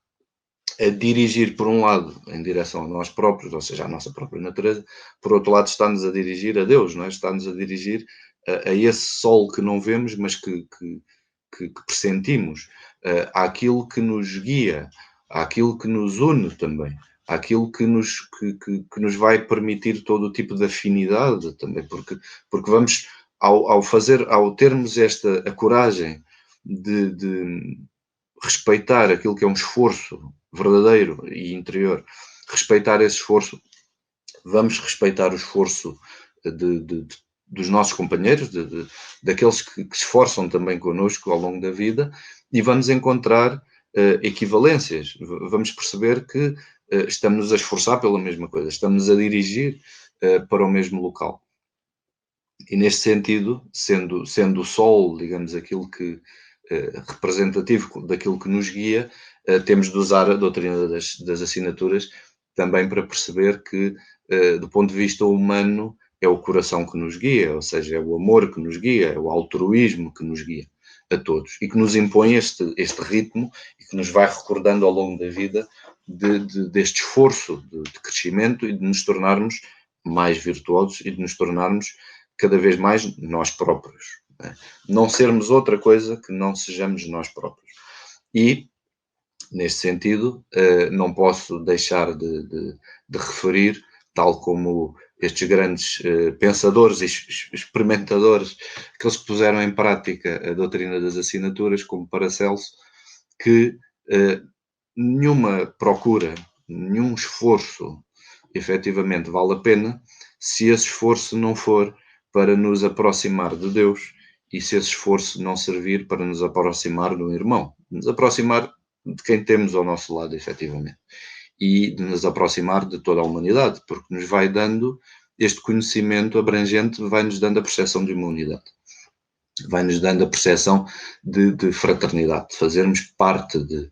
a dirigir, por um lado, em direção a nós próprios, ou seja, à nossa própria natureza, por outro lado, está-nos a dirigir a Deus, não é? Está-nos a dirigir a esse sol que não vemos, mas que pressentimos, àquilo que nos guia, àquilo que nos une também, àquilo que nos vai permitir todo o tipo de afinidade também, porque vamos, ao termos a coragem de respeitar aquilo que é um esforço verdadeiro e interior, respeitar esse esforço, vamos respeitar o esforço dos nossos companheiros, daqueles que se esforçam também connosco ao longo da vida, e vamos encontrar equivalências, vamos perceber que estamos a esforçar pela mesma coisa, estamos a dirigir para o mesmo local. E neste sentido, sendo o sol, digamos, aquilo que representativo daquilo que nos guia, temos de usar a doutrina das assinaturas também para perceber que, do ponto de vista humano, é o coração que nos guia, ou seja, é o amor que nos guia, é o altruísmo que nos guia a todos e que nos impõe este ritmo e que nos vai recordando ao longo da vida deste esforço de crescimento e de nos tornarmos mais virtuosos e de nos tornarmos cada vez mais nós próprios. Não sermos outra coisa que não sejamos nós próprios. E, neste sentido, não posso deixar de referir, tal como estes grandes pensadores e experimentadores, aqueles que puseram em prática a doutrina das assinaturas, como Paracelso, que nenhuma procura, nenhum esforço, efetivamente, vale a pena se esse esforço não for para nos aproximar de Deus e se esse esforço não servir para nos aproximar do irmão, nos aproximar de quem temos ao nosso lado, efetivamente, e de nos aproximar de toda a humanidade, porque nos vai dando este conhecimento abrangente, vai-nos dando a percepção de uma unidade, vai-nos dando a percepção de fraternidade, de fazermos parte de,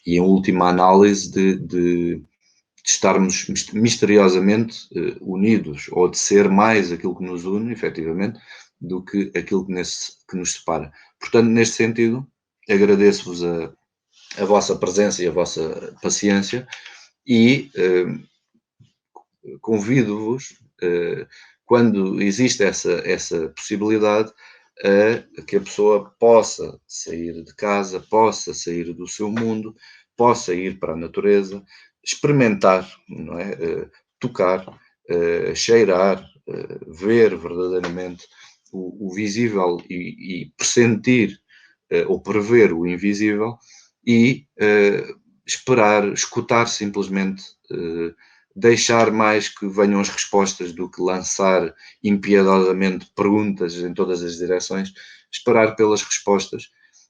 e em última análise, de estarmos misteriosamente unidos, ou de ser mais aquilo que nos une, efetivamente, do que aquilo que nos separa. Portanto, neste sentido, agradeço-vos a vossa presença e a vossa paciência e convido-vos, quando existe essa possibilidade, a que a pessoa possa sair de casa, possa sair do seu mundo, possa ir para a natureza, experimentar, não é? Tocar, cheirar, ver verdadeiramente o visível e pressentir ou prever o invisível e esperar, escutar simplesmente, deixar mais que venham as respostas do que lançar impiedosamente perguntas em todas as direções, esperar pelas respostas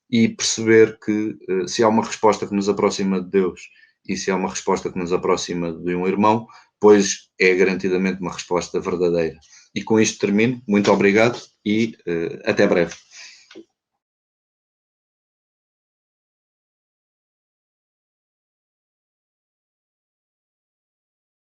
e perceber que se há uma resposta que nos aproxima de Deus e se há uma resposta que nos aproxima de um irmão, pois é garantidamente uma resposta verdadeira. E com isto termino. Muito obrigado e até breve.